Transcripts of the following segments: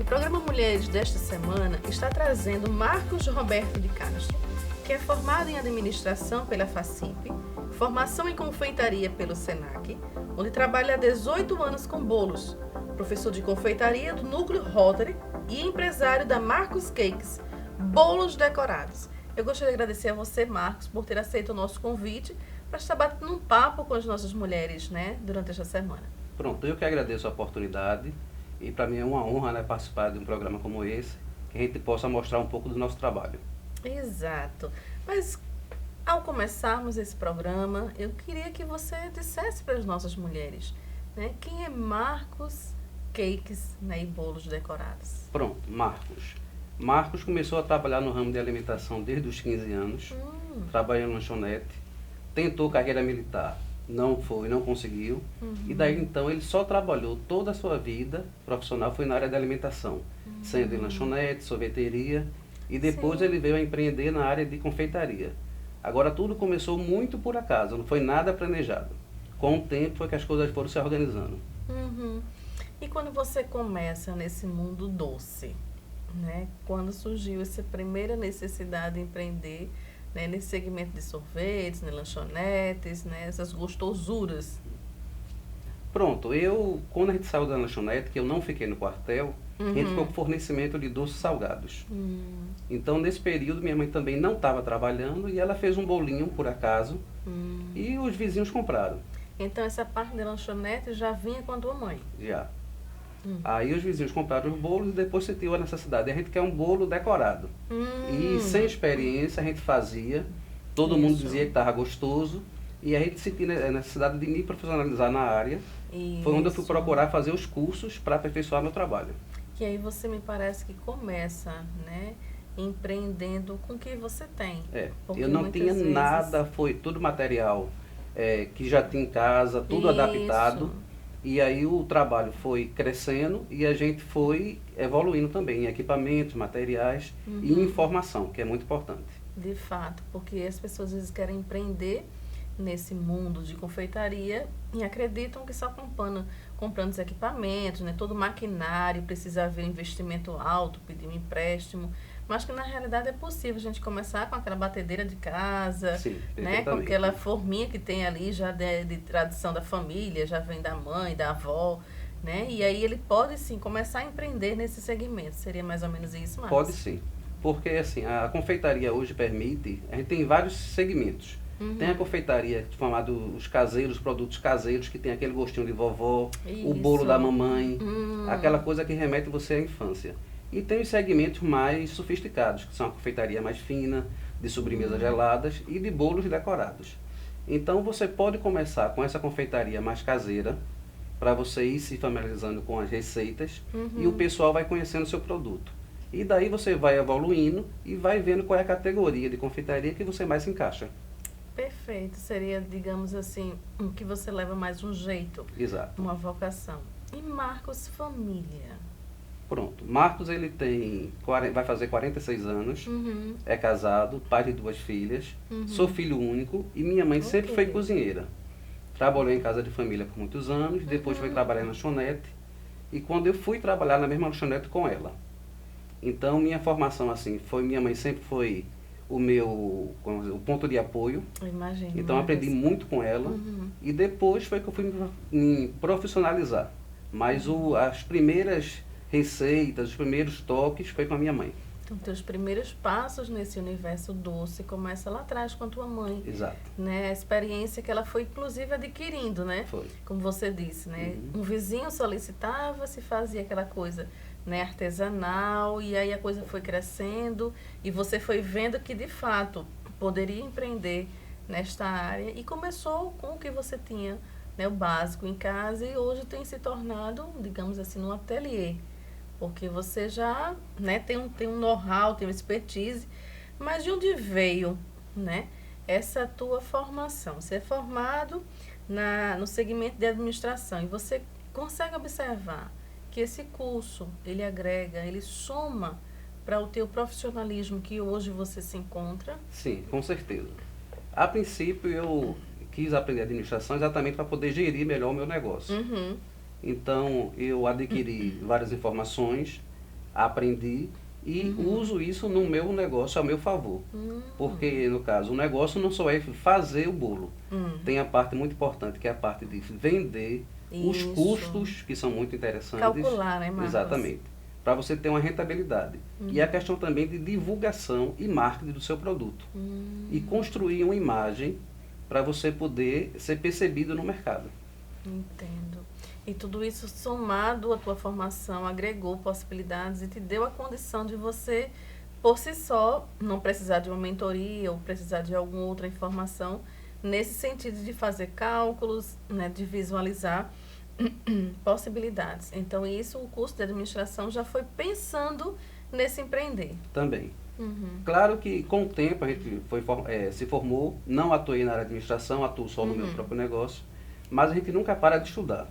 O programa Mulheres desta semana está trazendo Marcos Roberto de Castro, que é formado em administração pela FACIP, formação em confeitaria pelo SENAC, onde trabalha há 18 anos com bolos, professor de confeitaria do Núcleo Rotary e empresário da Marcos Cakes, bolos decorados. Eu gostaria de agradecer a você, Marcos, por ter aceito o nosso convite para estar batendo um papo com as nossas mulheres, durante esta semana. Pronto, eu que agradeço a oportunidade e para mim é uma honra, participar de um programa como esse, que a gente possa mostrar um pouco do nosso trabalho. Exato. Mas ao começarmos esse programa, eu queria que você dissesse para as nossas mulheres, quem é Marcos Cakes, e bolos decorados. Pronto, Marcos. Marcos começou a trabalhar no ramo de alimentação desde os 15 anos, trabalhando em lanchonete, tentou carreira militar, não conseguiu, e daí então ele só trabalhou toda a sua vida profissional, foi na área de alimentação, sendo em lanchonete, sorveteria, e depois Sim. ele veio a empreender na área de confeitaria. Agora tudo começou muito por acaso, não foi nada planejado. Com o tempo foi que as coisas foram se organizando. Uhum. E quando você começa nesse mundo doce, quando surgiu essa primeira necessidade de empreender, nesse segmento de sorvetes, lanchonetes, essas gostosuras? Pronto, quando a gente saiu da lanchonete, que eu não fiquei no quartel, a gente ficou com fornecimento de doces salgados. Então, nesse período, minha mãe também não estava trabalhando e ela fez um bolinho, por acaso, e os vizinhos compraram. Então, essa parte da lanchonete já vinha com a tua mãe? Já. Aí os vizinhos compraram os bolos e depois sentiu a necessidade. A gente quer um bolo decorado. E sem experiência a gente fazia, todo mundo dizia que estava gostoso, e a gente sentiu a necessidade de me profissionalizar na área. Foi onde eu fui procurar fazer os cursos para aperfeiçoar meu trabalho. Que aí você me parece que começa, empreendendo com o que você tem. Eu não tinha nada, foi tudo material que já tinha em casa, tudo adaptado. E aí o trabalho foi crescendo e a gente foi evoluindo também em equipamentos, materiais e informação, que é muito importante. De fato, porque as pessoas às vezes querem empreender nesse mundo de confeitaria e acreditam que só comprando os equipamentos, todo maquinário, precisa haver investimento alto, pedir um empréstimo, mas que na realidade é possível a gente começar com aquela batedeira de casa, Sim, com aquela forminha que tem ali já de tradição da família, já vem da mãe, da avó, e aí ele pode sim começar a empreender nesse segmento. Seria mais ou menos isso, Marcos? Pode sim, porque assim, a confeitaria hoje permite, a gente tem vários segmentos. Tem a confeitaria chamada os caseiros, produtos caseiros, que tem aquele gostinho de vovó, o bolo da mamãe, aquela coisa que remete você à infância. E tem os segmentos mais sofisticados, que são a confeitaria mais fina, de sobremesas geladas e de bolos decorados. Então você pode começar com essa confeitaria mais caseira, para você ir se familiarizando com as receitas, e o pessoal vai conhecendo o seu produto. E daí você vai evoluindo e vai vendo qual é a categoria de confeitaria que você mais se encaixa. Perfeito, seria, digamos assim, que você leva mais um jeito. Exato. Uma vocação. E Marcos família? Pronto, Marcos vai fazer 46 anos, é casado, pai de 2 filhas, sou filho único e minha mãe sempre foi cozinheira. Trabalhou em casa de família por muitos anos, depois foi trabalhar na lanchonete e quando eu fui trabalhar na mesma lanchonete com ela. Então minha formação minha mãe sempre foi o ponto de apoio. Imagino. Então aprendi muito com ela e depois foi que eu fui me profissionalizar. Mas as primeiras receitas, os primeiros toques foi com a minha mãe. Então, teus primeiros passos nesse universo doce começa lá atrás com a tua mãe. Exato. A experiência que ela foi, inclusive, adquirindo, Foi. Como você disse, Um vizinho solicitava, se fazia aquela coisa, artesanal, e aí a coisa foi crescendo, e você foi vendo que, de fato, poderia empreender nesta área, e começou com o que você tinha, o básico em casa, e hoje tem se tornado, digamos assim, um ateliê. Porque você já tem um know-how, tem uma expertise, mas de onde veio essa tua formação? Você é formado no segmento de administração e você consegue observar que esse curso, ele agrega, ele soma para o teu profissionalismo que hoje você se encontra? Sim, com certeza. A princípio eu quis aprender administração exatamente para poder gerir melhor o meu negócio. Então, eu adquiri várias informações, aprendi e uso isso no meu negócio a meu favor. Porque, no caso, o negócio não só é fazer o bolo. Tem a parte muito importante, que é a parte de vender, os custos, que são muito interessantes. Calcular, né, Marcos? Exatamente. Para você ter uma rentabilidade. E a questão também de divulgação e marketing do seu produto. E construir uma imagem para você poder ser percebido no mercado. Entendo. E tudo isso somado à tua formação, agregou possibilidades e te deu a condição de você, por si só, não precisar de uma mentoria ou precisar de alguma outra informação, nesse sentido de fazer cálculos, né, de visualizar possibilidades. Então, isso, o curso de administração já foi pensando nesse empreender. Também. Claro que com o tempo a gente se formou, não atuei na área de administração, atuo só no meu próprio negócio, mas a gente nunca para de estudar.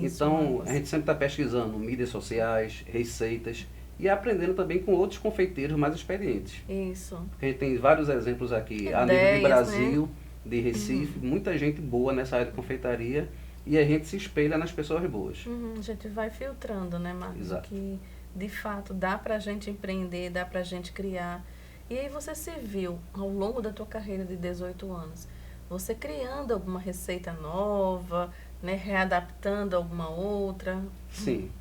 Isso, então, a gente sempre está pesquisando mídias sociais, receitas e aprendendo também com outros confeiteiros mais experientes. Isso. A gente tem vários exemplos aqui, a nível de Brasil, de Recife, muita gente boa nessa área de confeitaria e a gente se espelha nas pessoas boas. A gente vai filtrando, né, Marcos? Exato. Que, de fato, dá pra gente empreender, dá pra gente criar. E aí você se viu, ao longo da tua carreira de 18 anos, você criando alguma receita nova, né, readaptando alguma outra? Sim.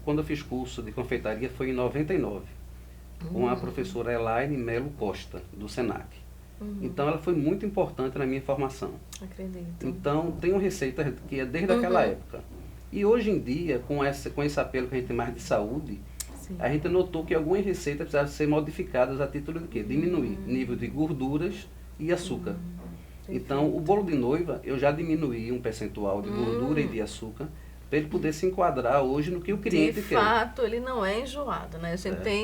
Quando eu fiz curso de confeitaria, foi em 99, com a professora Elaine Melo Costa, do Senac. Então, ela foi muito importante na minha formação. Acredito. Então, tem uma receita que é desde aquela época. E hoje em dia, com esse apelo que a gente tem mais de saúde, a gente notou que algumas receitas precisavam ser modificadas a título de quê? Diminuir nível de gorduras e açúcar. Então, o bolo de noiva, eu já diminuí um percentual de gordura e de açúcar, para ele poder se enquadrar hoje no que o cliente quer. De fato, ele não é enjoado, né?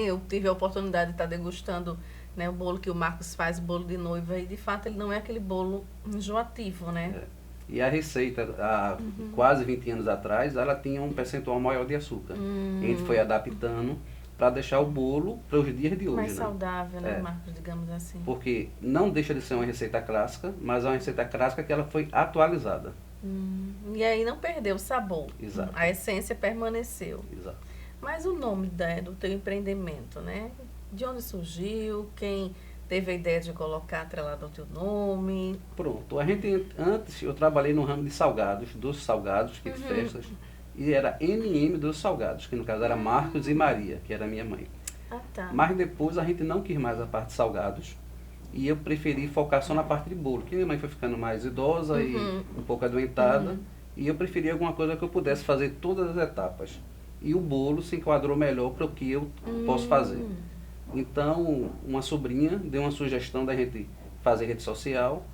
Eu tive a oportunidade de estar degustando, né, o bolo que o Marcos faz, bolo de noiva, e de fato ele não é aquele bolo enjoativo, né? E a receita, há quase 20 anos atrás, ela tinha um percentual maior de açúcar. E a gente foi adaptando para deixar o bolo para os dias de hoje. Mais saudável, né, Marcos, digamos assim. Porque não deixa de ser uma receita clássica, mas é uma receita clássica que ela foi atualizada. E aí não perdeu o sabor. Exato. A essência permaneceu. Exato. Mas o nome do teu empreendimento, né? De onde surgiu? Quem teve a ideia de colocar atrelado ao teu nome? Pronto. Antes eu trabalhei no ramo de salgados, doces salgados, kit festas, e era NM dos salgados, que no caso era Marcos e Maria, que era minha mãe. Ah, tá. Mas depois a gente não quis mais a parte de salgados, e eu preferi focar só na parte de bolo, que minha mãe foi ficando mais idosa e um pouco adoentada, e eu preferi alguma coisa que eu pudesse fazer todas as etapas. E o bolo se enquadrou melhor para o que eu posso fazer. Então, uma sobrinha deu uma sugestão da gente fazer rede social,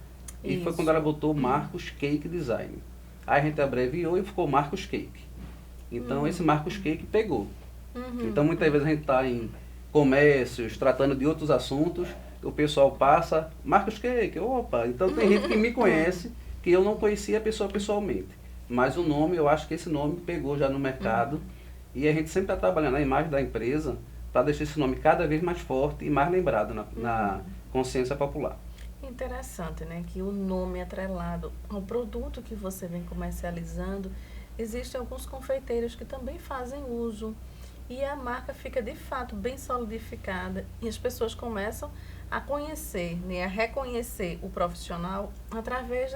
e foi quando ela botou Marcos Cake Design. Aí a gente abreviou e ficou Marcos Cake. Então, esse Marcos Cake pegou. Então, muitas vezes a gente está em comércios, tratando de outros assuntos, o pessoal passa, Marcos Cake, opa! Então, tem gente que me conhece, que eu não conhecia a pessoa pessoalmente. Mas o nome, eu acho que esse nome pegou já no mercado, e a gente sempre está trabalhando a imagem da empresa para deixar esse nome cada vez mais forte e mais lembrado na consciência popular. Interessante, né? Que o nome atrelado ao produto que você vem comercializando, existem alguns confeiteiros que também fazem uso. E a marca fica, de fato, bem solidificada. E as pessoas começam a conhecer, né? A reconhecer o profissional através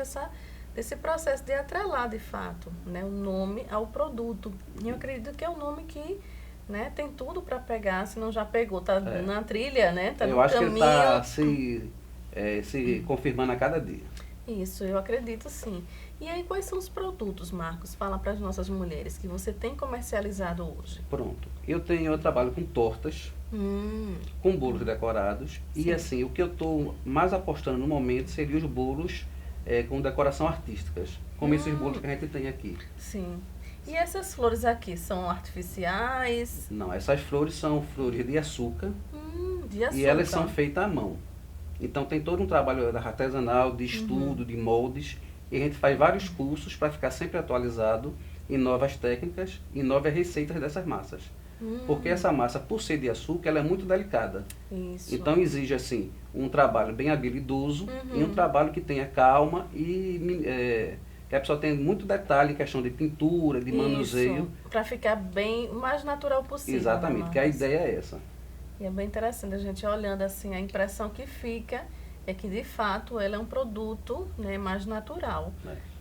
desse processo de atrelar, de fato, né? O nome ao produto. E eu acredito que é um nome que, né, tem tudo para pegar, se não já pegou, tá na trilha, né? Tá no caminho. Eu acho que ele está se confirmando a cada dia. Isso, eu acredito sim. E aí, quais são os produtos, Marcos? Fala para as nossas mulheres que você tem comercializado hoje. Pronto. Eu trabalho com tortas, com bolos decorados. Sim. E assim, o que eu estou mais apostando no momento seria os bolos com decoração artísticas, como esses bolos que a gente tem aqui. Sim. E essas flores aqui são artificiais? Não, essas flores são flores de açúcar. De açúcar. E elas são feitas à mão. Então tem todo um trabalho artesanal, de estudo, de moldes. E a gente faz vários cursos para ficar sempre atualizado em novas técnicas e novas receitas dessas massas. Porque essa massa, por ser de açúcar, ela é muito delicada. Isso. Então exige assim um trabalho bem habilidoso e um trabalho que tenha calma e que a pessoa tem muito detalhe em questão de pintura, de manuseio. Para ficar bem, o mais natural possível. Exatamente, que a ideia é essa. E é bem interessante a gente olhando assim, a impressão que fica é que de fato ela é um produto, né, mais natural.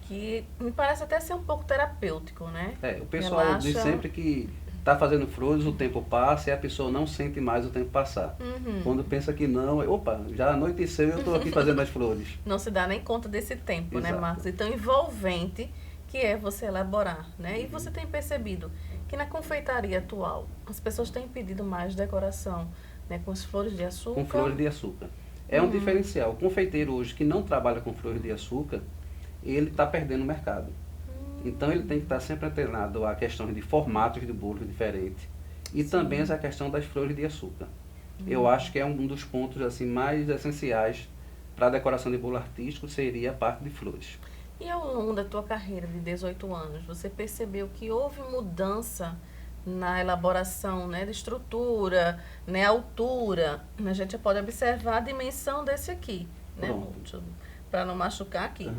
Que me parece até ser um pouco terapêutico, né? O pessoal diz sempre que está fazendo flores, o tempo passa e a pessoa não sente mais o tempo passar. Quando pensa que não, opa, já anoiteceu e eu estou aqui fazendo as flores. Não se dá nem conta desse tempo, Exato. né, Marcos? E tão envolvente que é você elaborar, né? E você tem percebido que na confeitaria atual, as pessoas têm pedido mais decoração, né, com as flores de açúcar? Com flores de açúcar. É um diferencial. O confeiteiro hoje que não trabalha com flores de açúcar, ele está perdendo o mercado. Então ele tem que estar sempre antenado a questões de formatos de bolos diferentes e também essa questão das flores de açúcar. Eu acho que é um dos pontos assim mais essenciais para a decoração de bolo artístico, seria a parte de flores. E ao longo da tua carreira de 18 anos, você percebeu que houve mudança na elaboração, né, de estrutura, né, altura? A gente já pode observar a dimensão desse aqui, né? Para não machucar aqui.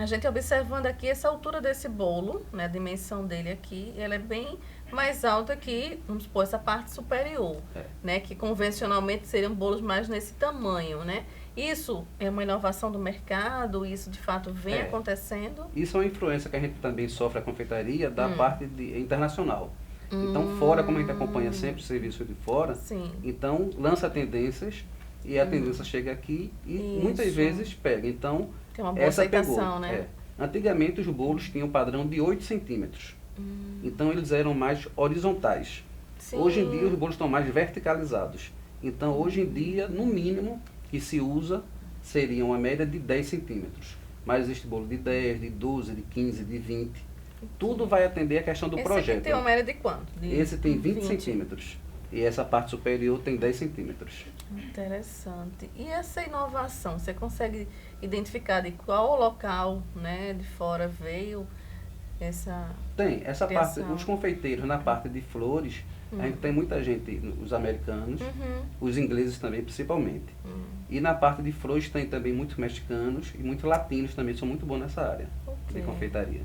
A gente observando aqui essa altura desse bolo, né, a dimensão dele aqui, ela é bem mais alta que, vamos supor, essa parte superior, né, que convencionalmente seriam bolos mais nesse tamanho, né? Isso é uma inovação do mercado? Isso de fato vem acontecendo? Isso é uma influência que a gente também sofre a confeitaria da parte internacional. Então fora, como a gente acompanha sempre o serviço de fora, então lança tendências e a tendência chega aqui e muitas vezes pega. Então, tem uma boa aceitação, né? Antigamente os bolos tinham um padrão de 8 centímetros. Então eles eram mais horizontais. Hoje em dia os bolos estão mais verticalizados. Então hoje em dia, no mínimo, que se usa seria uma média de 10 centímetros. Mas existe bolo de 10, de 12, de 15, de 20. Tudo vai atender a questão do projeto. Esse aqui tem uma média de quanto? Esse tem 20 centímetros. E essa parte superior tem 10 centímetros. Interessante. E essa inovação, você consegue identificar de qual local, né, de fora veio essa... Tem. Essa parte, os confeiteiros na parte de flores, a gente tem muita gente, os americanos, os ingleses também principalmente. E na parte de flores tem também muitos mexicanos e muitos latinos também, são muito bons nessa área de confeitaria.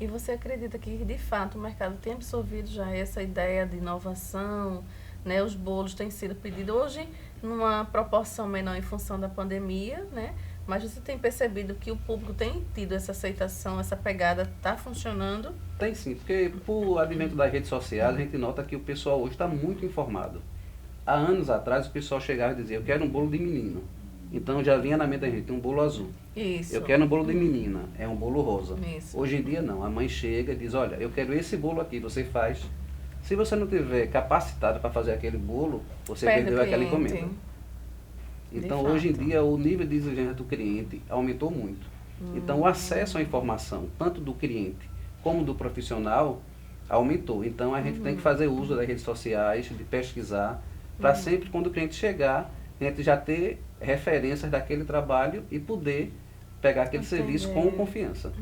E você acredita que, de fato, o mercado tem absorvido já essa ideia de inovação, né? Os bolos têm sido pedidos hoje numa proporção menor em função da pandemia, né? Mas você tem percebido que o público tem tido essa aceitação, essa pegada está funcionando? Tem sim, porque por o advento das redes sociais, a gente nota que o pessoal hoje está muito informado. Há anos atrás, o pessoal chegava e dizia, eu quero um bolo de menino. Então já vinha na mente da gente, um bolo azul. Isso. Eu quero um bolo de menina, é um bolo rosa. Isso. Hoje em dia não, a mãe chega e diz, olha, eu quero esse bolo aqui, você faz. Se você não tiver capacitado para fazer aquele bolo, você perdeu aquela encomenda. Então hoje em dia o nível de exigência do cliente aumentou muito. Então o acesso à informação, tanto do cliente como do profissional, aumentou. Então a gente tem que fazer uso das redes sociais, de pesquisar, para sempre quando o cliente chegar, a gente já ter referências daquele trabalho e poder pegar aquele serviço com confiança.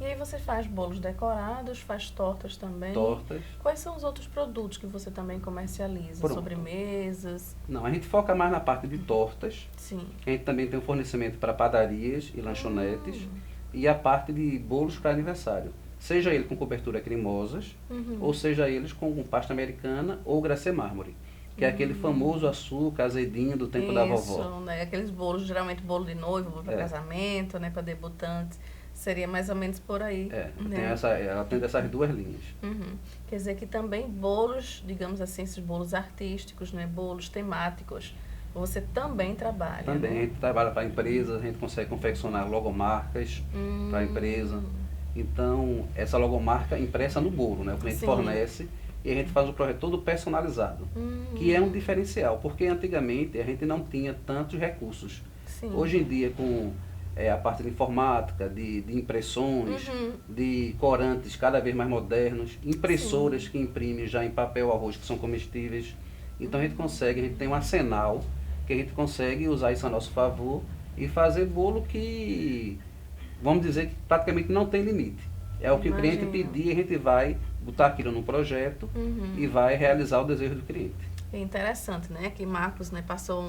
E aí você faz bolos decorados, faz tortas também? Tortas. Quais são os outros produtos que você também comercializa? Sobremesas? Não, a gente foca mais na parte de tortas. Sim. A gente também tem um fornecimento para padarias e lanchonetes. E a parte de bolos para aniversário. Seja ele com cobertura cremosas, ou seja eles com pasta americana ou glacê mármore. Que é aquele famoso açúcar azedinho do tempo da vovó. Isso, né? Aqueles bolos, geralmente bolo de noivo, bolo para casamento, né? Para debutantes. Seria mais ou menos por aí. Né? Ela tem essas duas linhas. Quer dizer que também bolos, digamos assim, esses bolos artísticos, né? Bolos temáticos, você também trabalha. Também, né? a gente trabalha para empresas, a gente consegue confeccionar logomarcas para a empresa. Então, essa logomarca impressa no bolo, né? O cliente fornece e a gente faz o projeto todo personalizado, que é um diferencial, porque antigamente a gente não tinha tantos recursos. Hoje em dia, com a parte de informática, de impressões, de corantes cada vez mais modernos, impressoras que imprimem já em papel arroz, que são comestíveis. Então a gente tem um arsenal que a gente consegue usar isso a nosso favor e fazer bolo que, vamos dizer, que praticamente não tem limite. É o que o cliente pedir, a gente vai botar aquilo no projeto e vai realizar o desejo do cliente. É interessante, né? Que Marcos, né, passou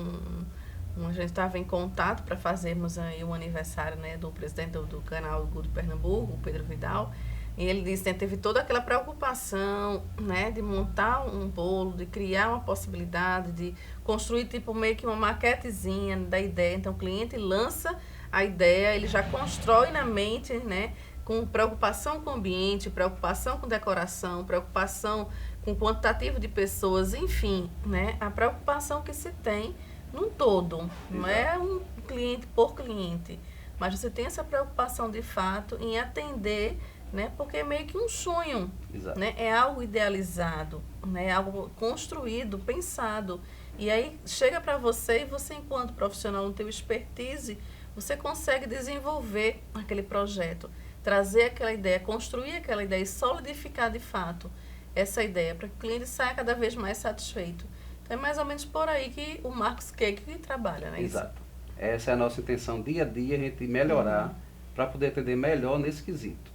a gente estava em contato para fazermos aí o aniversário, né, do presidente do canal Good Pernambuco, o Pedro Vidal. E ele disse que teve toda aquela preocupação, né, de montar um bolo, de criar uma possibilidade, de construir tipo meio que uma maquetezinha da ideia. Então o cliente lança a ideia, ele já constrói na mente, né, com preocupação com o ambiente, preocupação com decoração, preocupação com quantitativo de pessoas, enfim, né, a preocupação que se tem num todo. Não é um cliente por cliente, mas você tem essa preocupação de fato em atender, né? Porque é meio que um sonho, né? É algo idealizado, né? É algo construído, pensado. E aí chega para você e você, enquanto profissional no teu expertise, você consegue desenvolver aquele projeto, trazer aquela ideia, construir aquela ideia e solidificar de fato essa ideia para que o cliente saia cada vez mais satisfeito. Então é mais ou menos por aí que o Marcos Cake trabalha, né? Exato. Essa é a nossa intenção, dia a dia, a gente melhorar para poder atender melhor nesse quesito.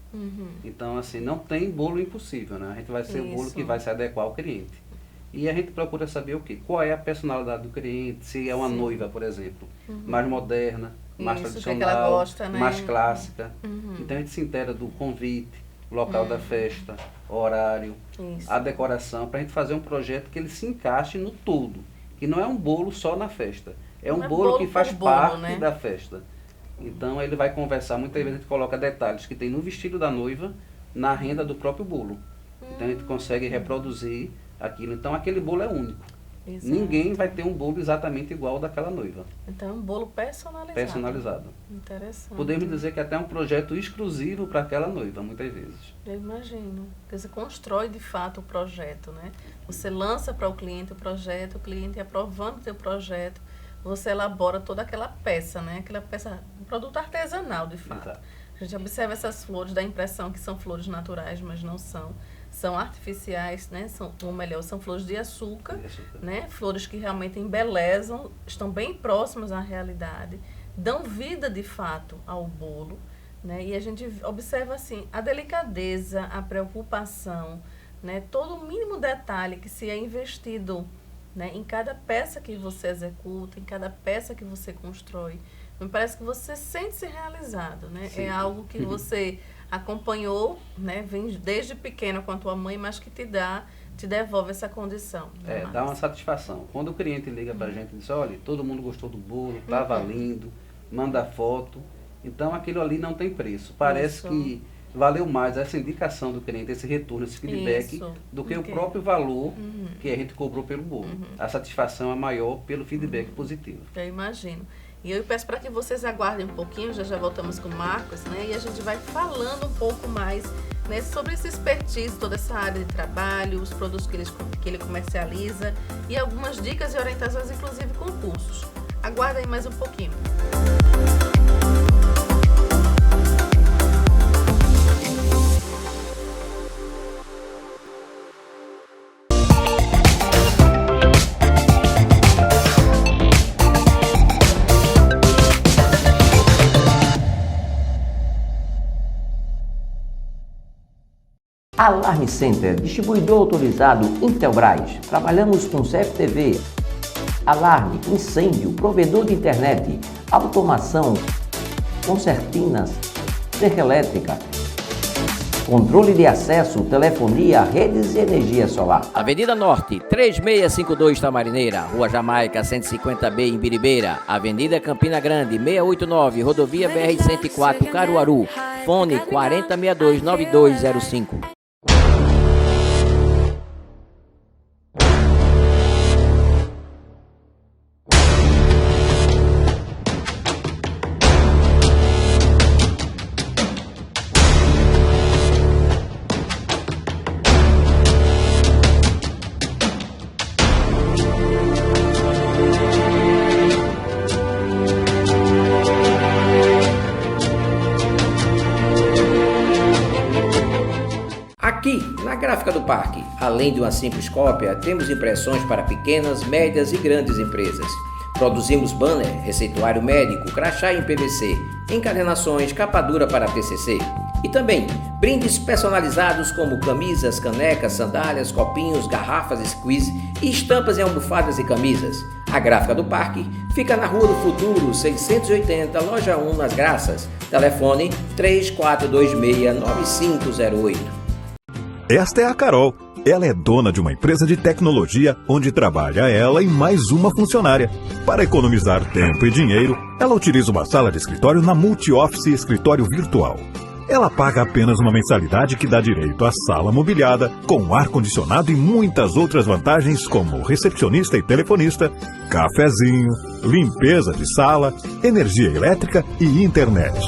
Então, assim, não tem bolo impossível, né? A gente vai ser o bolo que vai se adequar ao cliente. E a gente procura saber o quê? Qual é a personalidade do cliente, se é uma noiva, por exemplo, mais moderna, mais tradicional, que ela gosta, né? mais clássica. Então a gente se inteira do convite, local da festa, horário, a decoração, para a gente fazer um projeto que ele se encaixe no tudo. Que não é um bolo só na festa, é um bolo que faz parte, né, da festa. Então ele vai conversar, muitas vezes a gente coloca detalhes que tem no vestido da noiva, na renda do próprio bolo. Então a gente consegue reproduzir aquilo. Então aquele bolo é único. Exato. Ninguém vai ter um bolo exatamente igual ao daquela noiva. Então é um bolo personalizado. Personalizado. Interessante. Podemos dizer que é até um projeto exclusivo para aquela noiva, muitas vezes. Eu imagino. Porque você constrói de fato o projeto, né? Você lança para o cliente o cliente aprovando o teu projeto, você elabora toda aquela peça, né? Aquela peça, um produto artesanal, de fato. Exato. A gente observa essas flores, dá a impressão que são flores naturais, mas não são. São artificiais, né? Ou melhor, são flores de açúcar, né? Flores que realmente embelezam, estão bem próximas à realidade, dão vida de fato ao bolo, né? E a gente observa assim a delicadeza, a preocupação, né? Todo o mínimo detalhe que se é investido, né, em cada peça que você executa, em cada peça que você constrói. Me parece que você sente-se realizado, né? Sim. É algo que você acompanhou, né? Vem desde pequeno com a tua mãe, mas que te devolve essa condição. Dá uma satisfação. Quando o cliente liga pra gente e diz, olha, todo mundo gostou do bolo, estava lindo, manda foto. Então aquilo ali não tem preço. Parece que valeu mais essa indicação do cliente, esse retorno, esse feedback, do que o próprio valor que a gente cobrou pelo bolo. A satisfação é maior pelo feedback positivo. Eu imagino. E eu peço para que vocês aguardem um pouquinho, já voltamos com o Marcos, né? E a gente vai falando um pouco mais, né, sobre esse expertise, toda essa área de trabalho, os produtos que ele comercializa e algumas dicas e orientações, inclusive concursos. Aguarda aí mais um pouquinho. Alarme Center, distribuidor autorizado Intelbras. Trabalhamos com CFTV, alarme, incêndio, provedor de internet, automação, concertinas, cerca elétrica, controle de acesso, telefonia, redes e energia solar. Avenida Norte, 3652 Tamarineira, Rua Jamaica, 150B em Biribeira, Avenida Campina Grande, 689, Rodovia BR-104, Caruaru, fone 4062-9205. Aqui, na Gráfica do Parque, além de uma simples cópia, temos impressões para pequenas, médias e grandes empresas. Produzimos banner, receituário médico, crachá em PVC, encadernações, capa dura para TCC. E também brindes personalizados como camisas, canecas, sandálias, copinhos, garrafas squeeze e estampas em almofadas e camisas. A Gráfica do Parque fica na Rua do Futuro, 680, Loja 1, nas Graças. Telefone 3426-9508. Esta é a Carol. Ela é dona de uma empresa de tecnologia onde trabalha ela e mais uma funcionária. Para economizar tempo e dinheiro, ela utiliza uma sala de escritório na Multi-Office Escritório Virtual. Ela paga apenas uma mensalidade que dá direito à sala mobiliada, com ar-condicionado e muitas outras vantagens como recepcionista e telefonista, cafezinho, limpeza de sala, energia elétrica e internet.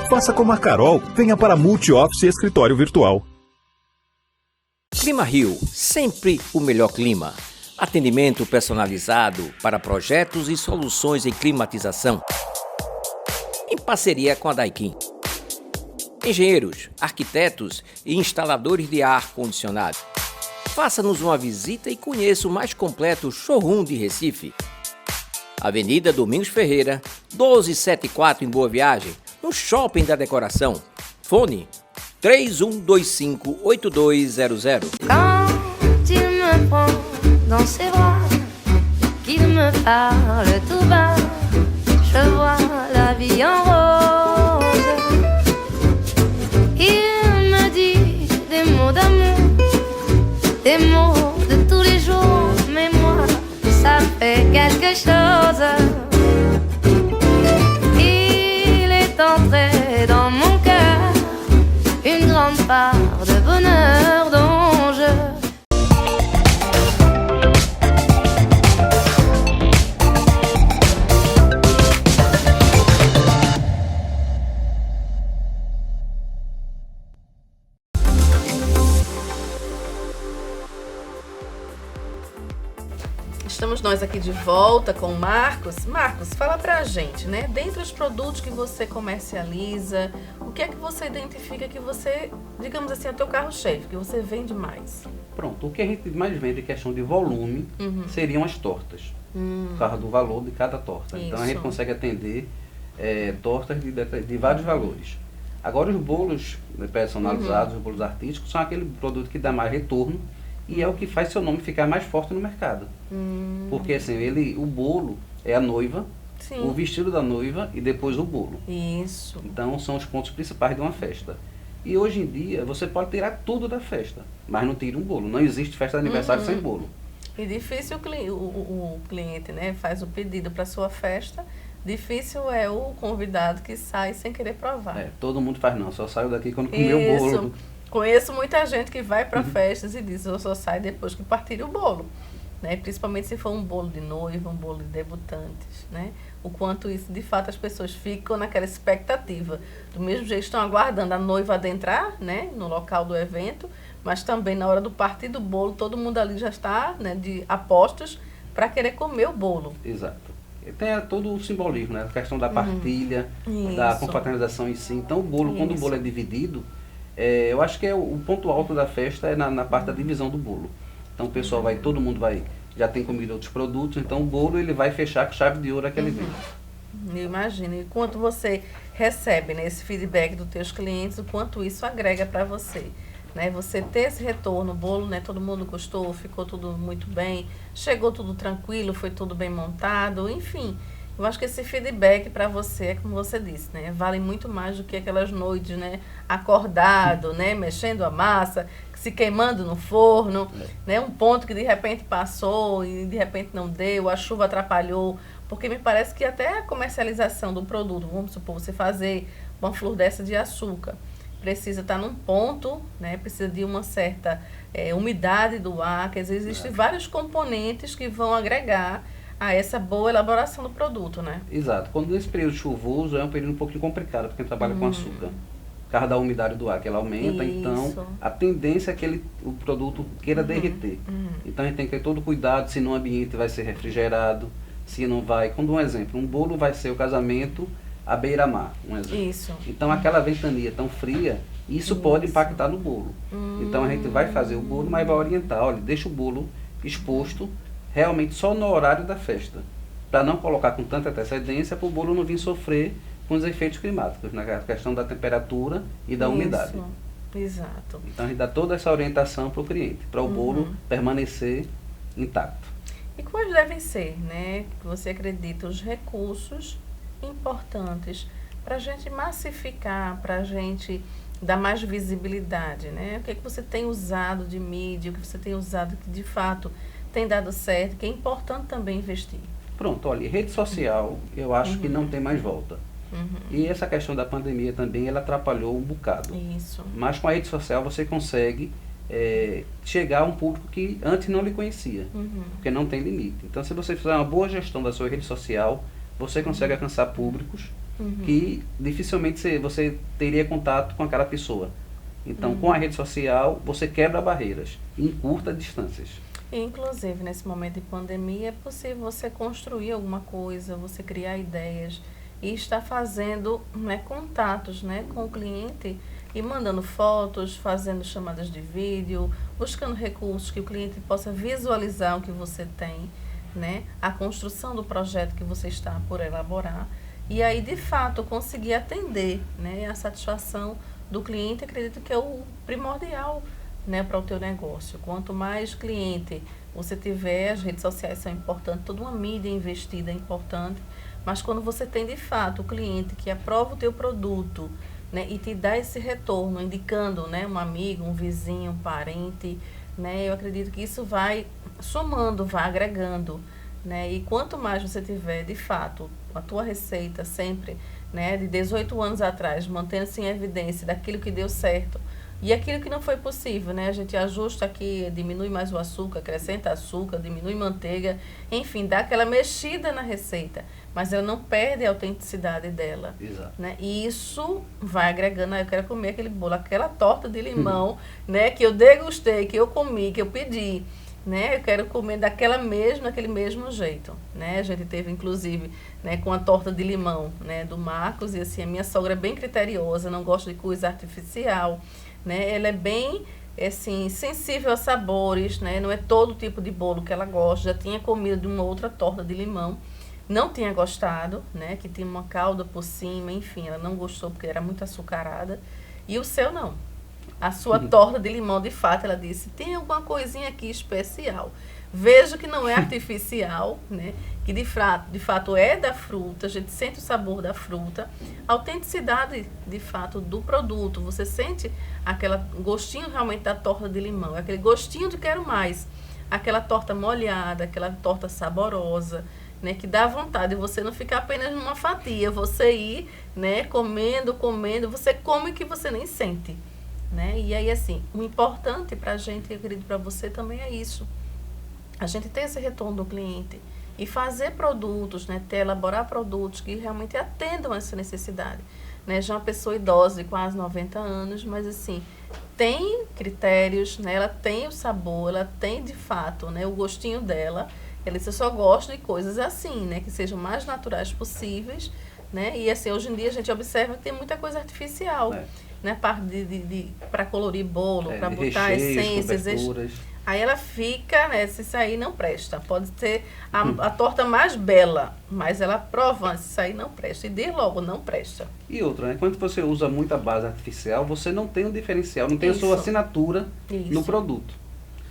Faça como a Carol, venha para a Multi-Office Escritório Virtual. Clima Rio, sempre o melhor clima. Atendimento personalizado para projetos e soluções em climatização. Em parceria com a Daikin. Engenheiros, arquitetos e instaladores de ar-condicionado. Faça-nos uma visita e conheça o mais completo showroom de Recife. Avenida Domingos Ferreira, 1274 em Boa Viagem, no Shopping da Decoração. Fone 3125-8200. Quand il me prend dans ses bras, qu'il me parle tout bas, je vois la vie en rose. Il me dit des mots d'amour, des mots de tous les jours, mais moi, ça fait quelque chose. Il est entré dans mon cœur une grande part de bonheur dont je... Estamos nós aqui de volta com o Marcos. Marcos, fala pra gente, né? Dentre os produtos que você comercializa, o que é que você identifica que você, digamos assim, é o teu carro-chefe, que você vende mais? Pronto, o que a gente mais vende em questão de volume seriam as tortas. Por causa do valor de cada torta. Isso. Então a gente consegue atender tortas de vários valores. Agora os bolos personalizados, os bolos artísticos, são aquele produto que dá mais retorno e é o que faz seu nome ficar mais forte no mercado. Porque assim, o bolo é a noiva, Sim. o vestido da noiva e depois o bolo. Isso. Então são os pontos principais de uma festa. E hoje em dia você pode tirar tudo da festa, mas não tira um bolo. Não existe festa de aniversário sem bolo. E difícil o cliente, né, faz o pedido para sua festa. Difícil é o convidado que sai sem querer provar. Todo mundo faz não, só saio daqui quando comer o bolo. Conheço muita gente que vai para festas e diz, eu só saio depois que partilha o bolo. Né? Principalmente se for um bolo de noiva, um bolo de debutantes. Né? O quanto isso, de fato, as pessoas ficam naquela expectativa. Do mesmo jeito estão aguardando a noiva adentrar, né, no local do evento, mas também na hora do partir do bolo, todo mundo ali já está, né, de apostos para querer comer o bolo. Exato. Tem todo o simbolismo, né? A questão da partilha, Isso. da confraternização em si. Então o bolo, quando o bolo é dividido, eu acho que o ponto alto da festa é na parte da divisão do bolo. Então o pessoal todo mundo vai, já tem comido outros produtos, então o bolo ele vai fechar com chave de ouro aquele evento. Eu imagino. E quanto você recebe, né, esse feedback dos teus clientes, o quanto isso agrega para você. Né? Você ter esse retorno, o bolo, né, todo mundo gostou, ficou tudo muito bem, chegou tudo tranquilo, foi tudo bem montado, enfim. Eu acho que esse feedback para você, é como você disse, né, vale muito mais do que aquelas noites, né, acordado, né, mexendo a massa, se queimando no forno, né, um ponto que de repente passou e de repente não deu, a chuva atrapalhou, porque me parece que até a comercialização do produto, vamos supor, você fazer uma flor dessa de açúcar, precisa estar num ponto, né, precisa de uma certa umidade do ar, quer dizer, existem vários componentes que vão agregar a essa boa elaboração do produto, né? Exato. Quando nesse período chuvoso é um período um pouquinho complicado para quem trabalha com açúcar. Por causa da umidade do ar, que ela aumenta, então a tendência é que o produto queira derreter. Então a gente tem que ter todo cuidado se no ambiente vai ser refrigerado, se não vai. Quando um exemplo, um bolo vai ser o casamento à beira-mar, um exemplo. Isso. Então aquela ventania tão fria, isso pode impactar no bolo. Então a gente vai fazer o bolo, mas vai orientar, olha, deixa o bolo exposto realmente só no horário da festa, para não colocar com tanta antecedência, para o bolo não vir sofrer com os efeitos climáticos, na questão da temperatura e da umidade. Exato. Então a gente dá toda essa orientação para o cliente, para o bolo permanecer intacto. E quais devem ser, né, que você acredita, os recursos importantes para a gente massificar, para a gente dar mais visibilidade, né? O que é que você tem usado de mídia, o que você tem usado que de fato tem dado certo, que é importante também investir? Pronto, olha, rede social eu acho que não tem mais volta. E essa questão da pandemia também, ela atrapalhou um bocado. Isso. Mas com a rede social você consegue chegar a um público que antes não lhe conhecia, porque não tem limite. Então, se você fizer uma boa gestão da sua rede social, você consegue alcançar públicos que dificilmente você teria contato com aquela pessoa. Então, com a rede social, você quebra barreiras e encurta distâncias. Inclusive, nesse momento de pandemia, é possível você construir alguma coisa, você criar ideias e estar fazendo, né, contatos, né, com o cliente e mandando fotos, fazendo chamadas de vídeo, buscando recursos que o cliente possa visualizar o que você tem, né, a construção do projeto que você está por elaborar. E aí, de fato, conseguir atender, né, a satisfação do cliente, acredito que é o primordial, né, para o teu negócio. Quanto mais cliente você tiver, as redes sociais são importantes, toda uma mídia investida é importante, mas quando você tem, de fato, o cliente que aprova o teu produto, né, e te dá esse retorno, indicando, né, um amigo, um vizinho, um parente, né, eu acredito que isso vai somando, vai agregando, né, e quanto mais você tiver, de fato, a tua receita sempre, né, de 18 anos atrás, mantendo-se em evidência daquilo que deu certo e aquilo que não foi possível, né, a gente ajusta aqui, diminui mais o açúcar, acrescenta açúcar, diminui manteiga, enfim, dá aquela mexida na receita, mas ela não perde a autenticidade dela. Exato. Né, e isso vai agregando, eu quero comer aquele bolo, aquela torta de limão, né, que eu degustei, que eu comi, que eu pedi. Né, eu quero comer daquele mesmo jeito, né, a gente teve inclusive, né, com a torta de limão, né, do Marcos, e assim, a minha sogra é bem criteriosa, não gosta de coisa artificial, né, ela é bem, assim, sensível a sabores, né, não é todo tipo de bolo que ela gosta, já tinha comido de uma outra torta de limão, não tinha gostado, né, que tinha uma calda por cima, enfim, ela não gostou porque era muito açucarada, e o seu não. A sua torta de limão, de fato, ela disse, tem alguma coisinha aqui especial. Vejo que não é artificial, né? Que de fato é da fruta, a gente sente o sabor da fruta. A autenticidade, de fato, do produto. Você sente aquele gostinho realmente da torta de limão, aquele gostinho de quero mais. Aquela torta molhada, aquela torta saborosa, né? Que dá vontade de você não ficar apenas numa fatia, você ir, né, comendo, você come que você nem sente. Né? E aí, assim, o importante para a gente, eu acredito para você também é isso. A gente ter esse retorno do cliente e fazer produtos, né? Elaborar produtos que realmente atendam essa necessidade. Né? Já uma pessoa idosa de quase 90 anos, mas assim, tem critérios, né? Ela tem o sabor, ela tem de fato, né, o gostinho dela. Ela disse, eu só gosto de coisas assim, né? Que sejam mais naturais possíveis. Né? E assim, hoje em dia a gente observa que tem muita coisa artificial. Né, para colorir bolo, para botar recheios, essências. Aí ela fica, né, se isso aí não presta. Pode ter a torta mais bela, mas ela prova, se isso aí não presta. E de logo, não presta. E outra, né, quando você usa muita base artificial, você não tem um diferencial, não tem a sua assinatura no produto.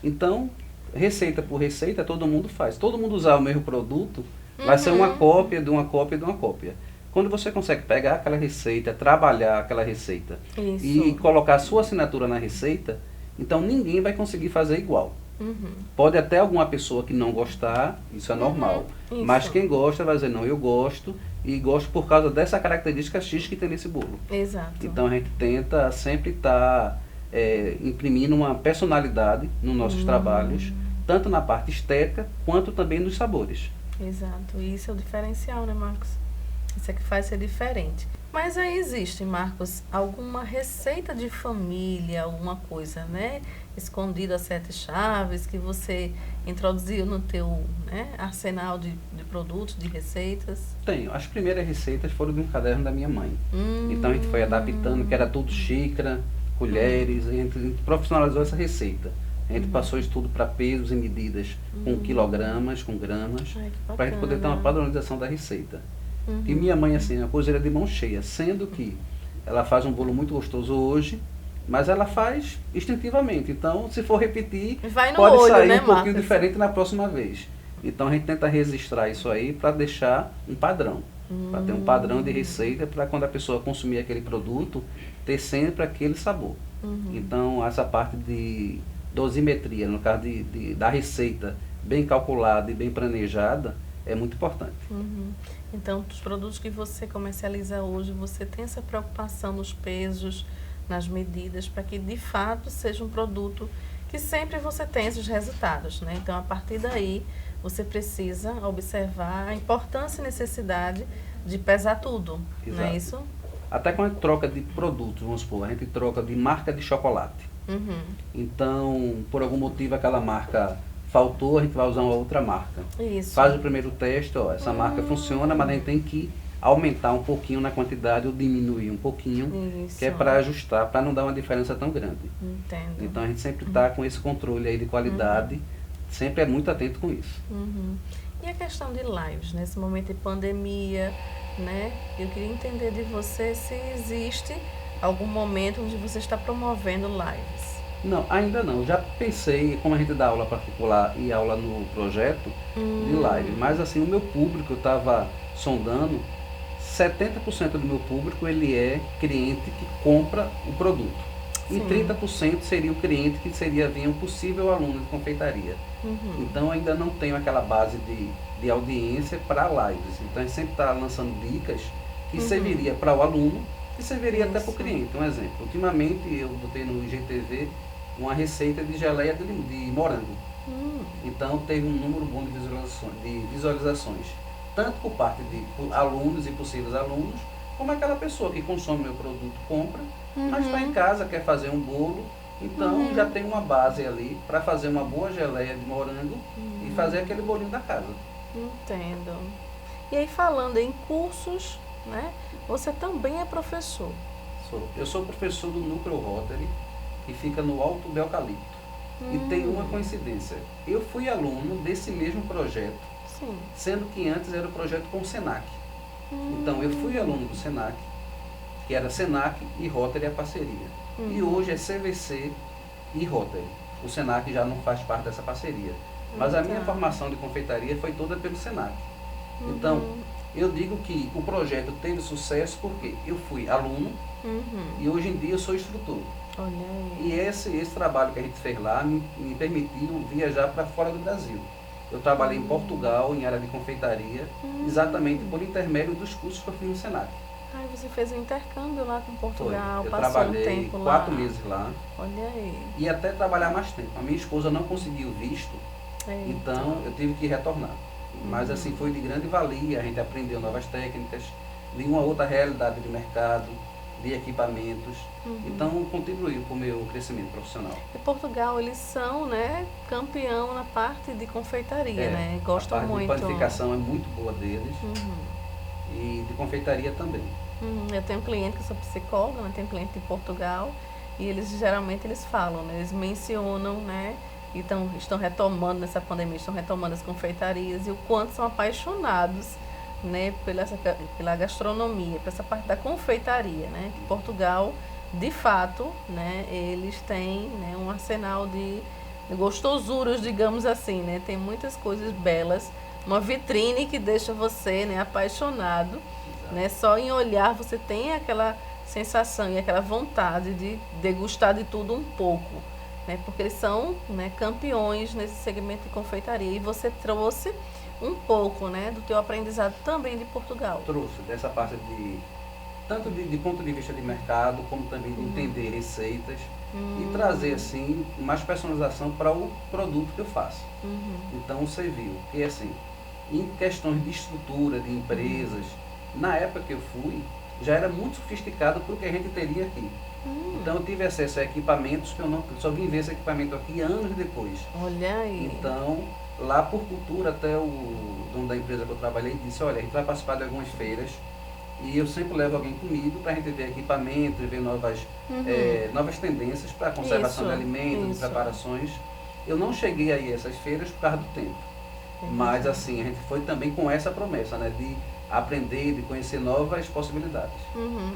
Então, receita por receita, todo mundo faz. Todo mundo usar o mesmo produto, vai ser uma cópia de uma cópia de uma cópia. Quando você consegue pegar aquela receita, trabalhar aquela receita e colocar a sua assinatura na receita, então ninguém vai conseguir fazer igual. Pode até alguma pessoa que não gostar, isso é normal. Mas quem gosta vai dizer, não, eu gosto e gosto por causa dessa característica X que tem nesse bolo. Exato. Então a gente tenta sempre estar imprimindo uma personalidade nos nossos trabalhos, tanto na parte estética quanto também nos sabores. Exato. E isso é o diferencial, né, Marcos? Isso é que faz ser diferente. Mas aí existe, Marcos, alguma receita de família, alguma coisa, né, escondida a sete chaves, que você introduziu no teu, né, arsenal de produtos, de receitas? Tenho. As primeiras receitas foram de um caderno da minha mãe. Então a gente foi adaptando, que era tudo xícara, colheres, a gente profissionalizou essa receita. A gente passou isso tudo para pesos e medidas com quilogramas, com gramas, para a gente poder ter uma padronização da receita. E minha mãe, assim, é uma cozeira de mão cheia, sendo que ela faz um bolo muito gostoso hoje, mas ela faz instintivamente. Então, se for repetir, pode sair um pouquinho diferente na próxima vez. Então a gente tenta registrar isso aí para deixar um padrão, para ter um padrão de receita para quando a pessoa consumir aquele produto, ter sempre aquele sabor. Então essa parte de dosimetria, no caso da receita bem calculada e bem planejada, é muito importante. Então, os produtos que você comercializa hoje, você tem essa preocupação nos pesos, nas medidas, para que de fato seja um produto que sempre você tenha esses resultados, né? Então, a partir daí, você precisa observar a importância e necessidade de pesar tudo, não é isso? Até quando a gente troca de produtos, vamos supor, a gente troca de marca de chocolate. Então, por algum motivo, aquela marca faltou, a gente vai usar uma outra marca. Isso. Faz o primeiro teste, ó, essa marca funciona, mas a gente tem que aumentar um pouquinho na quantidade ou diminuir um pouquinho, Isso. que é para ajustar, para não dar uma diferença tão grande. Entendo. Então a gente sempre está com esse controle aí de qualidade, sempre é muito atento com isso. E a questão de lives, nesse momento de pandemia, né? Eu queria entender de você se existe algum momento onde você está promovendo lives. Não, ainda não. Já pensei, como a gente dá aula particular e aula no projeto de live, mas assim, o meu público, eu estava sondando, 70% do meu público ele é cliente que compra o produto. E 30% seria o cliente que vinha um possível aluno de confeitaria. Então ainda não tenho aquela base de audiência para lives. Então a gente sempre está lançando dicas que serviria para o aluno e serviria até para o cliente. Um exemplo, ultimamente eu botei no IGTV uma receita de geleia de morango. Então teve um número bom de visualizações, tanto por parte de alunos e possíveis alunos, como aquela pessoa que consome meu produto, compra, mas está em casa, quer fazer um bolo, então já tem uma base ali para fazer uma boa geleia de morango e fazer aquele bolinho da casa. Entendo. E aí, falando em cursos, né? Você também é professor. Eu sou professor do Núcleo Rotary, que fica no Alto do Eucalipto. E tem uma coincidência. Eu fui aluno desse mesmo projeto, sendo que antes era o projeto com o Senac. Então eu fui aluno do Senac, que era Senac e Rotary a parceria. E hoje é CVC e Rotary. O Senac já não faz parte dessa parceria. Mas a minha formação de confeitaria foi toda pelo Senac. Então, eu digo que o projeto teve sucesso porque eu fui aluno e hoje em dia eu sou instrutor. Olha aí. E esse trabalho que a gente fez lá me permitiu viajar para fora do Brasil. Eu trabalhei em Portugal, em área de confeitaria, exatamente por intermédio dos cursos que eu fiz no Senac. Ai, você fez um intercâmbio lá com Portugal, Eu passou trabalhei um tempo lá. 4 meses lá. Olha aí. E até trabalhar mais tempo. A minha esposa não conseguiu visto, então eu tive que retornar. Mas assim, foi de grande valia, a gente aprendeu novas técnicas, vi uma outra realidade de mercado, de equipamentos, então contribuiu para o meu crescimento profissional. E Portugal, eles são, né, campeão na parte de confeitaria, né? Gostam a parte muito. de panificação é muito boa deles e de confeitaria também. Eu tenho um cliente que eu sou psicóloga, né? Tenho um cliente de Portugal e eles geralmente falam, né? Eles mencionam, né? E estão retomando nessa pandemia, estão retomando as confeitarias e o quanto são apaixonados, né, pela gastronomia, por essa parte da confeitaria, né? Que Portugal, de fato, né, eles têm, né, um arsenal de gostosuras, digamos assim, né? Tem muitas coisas belas, uma vitrine que deixa você, né, apaixonado, né? Só em olhar você tem aquela sensação e aquela vontade de degustar de tudo um pouco, né? Porque eles são, né, campeões nesse segmento de confeitaria e você trouxe um pouco, né, do teu aprendizado também de Portugal. Trouxe dessa parte tanto de ponto de vista de mercado, como também de entender receitas e trazer assim mais personalização para o produto que eu faço. Então você viu que assim, em questões de estrutura de empresas, na época que eu fui, já era muito sofisticado para o que a gente teria aqui. Então eu tive acesso a equipamentos que eu só vim ver esse equipamento aqui anos depois. Olha aí. Então, lá por cultura, até o dono da empresa que eu trabalhei disse, olha, a gente vai participar de algumas feiras e eu sempre levo alguém comigo para a gente ver equipamentos, ver novas tendências para conservação de alimentos, de preparações. Eu não cheguei aí a essas feiras por causa do tempo, mas assim, a gente foi também com essa promessa, né, de aprender, de conhecer novas possibilidades.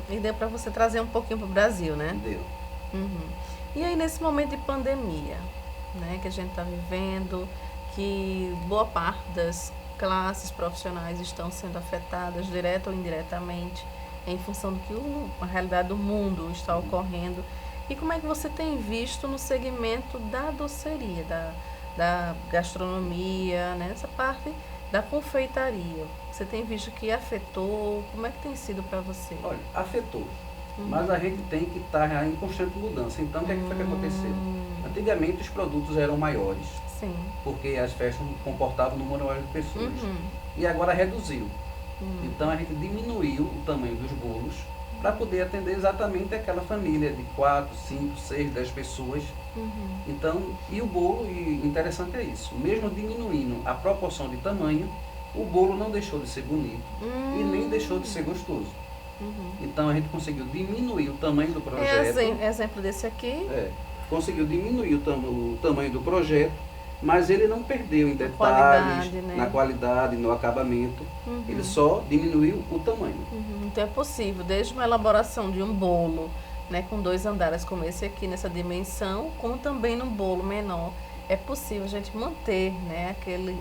E deu para você trazer um pouquinho para o Brasil, né? Deu. E aí, nesse momento de pandemia, né, que a gente está vivendo, que boa parte das classes profissionais estão sendo afetadas, direta ou indiretamente, em função do que a realidade do mundo está ocorrendo. E como é que você tem visto no segmento da doceria, da gastronomia, né? Essa parte da confeitaria? Você tem visto que afetou? Como é que tem sido para você? Olha, afetou. Mas a gente tem que estar em constante mudança. Então, o que foi que aconteceu? Antigamente, os produtos eram maiores. Sim. Porque as festas comportavam um número maior de pessoas. E agora reduziu. Então, a gente diminuiu o tamanho dos bolos para poder atender exatamente aquela família de 4, 5, 6, 10 pessoas. Então, e o bolo, e interessante é isso, mesmo diminuindo a proporção de tamanho, o bolo não deixou de ser bonito e nem deixou de ser gostoso. Então, a gente conseguiu diminuir o tamanho do projeto. Exemplo desse aqui. Conseguiu diminuir o tamanho do projeto, mas ele não perdeu em detalhes, na qualidade, no acabamento. Ele só diminuiu o tamanho. Então é possível, desde uma elaboração de um bolo, né, com 2 andares como esse aqui, nessa dimensão, como também num bolo menor, é possível a gente manter, né,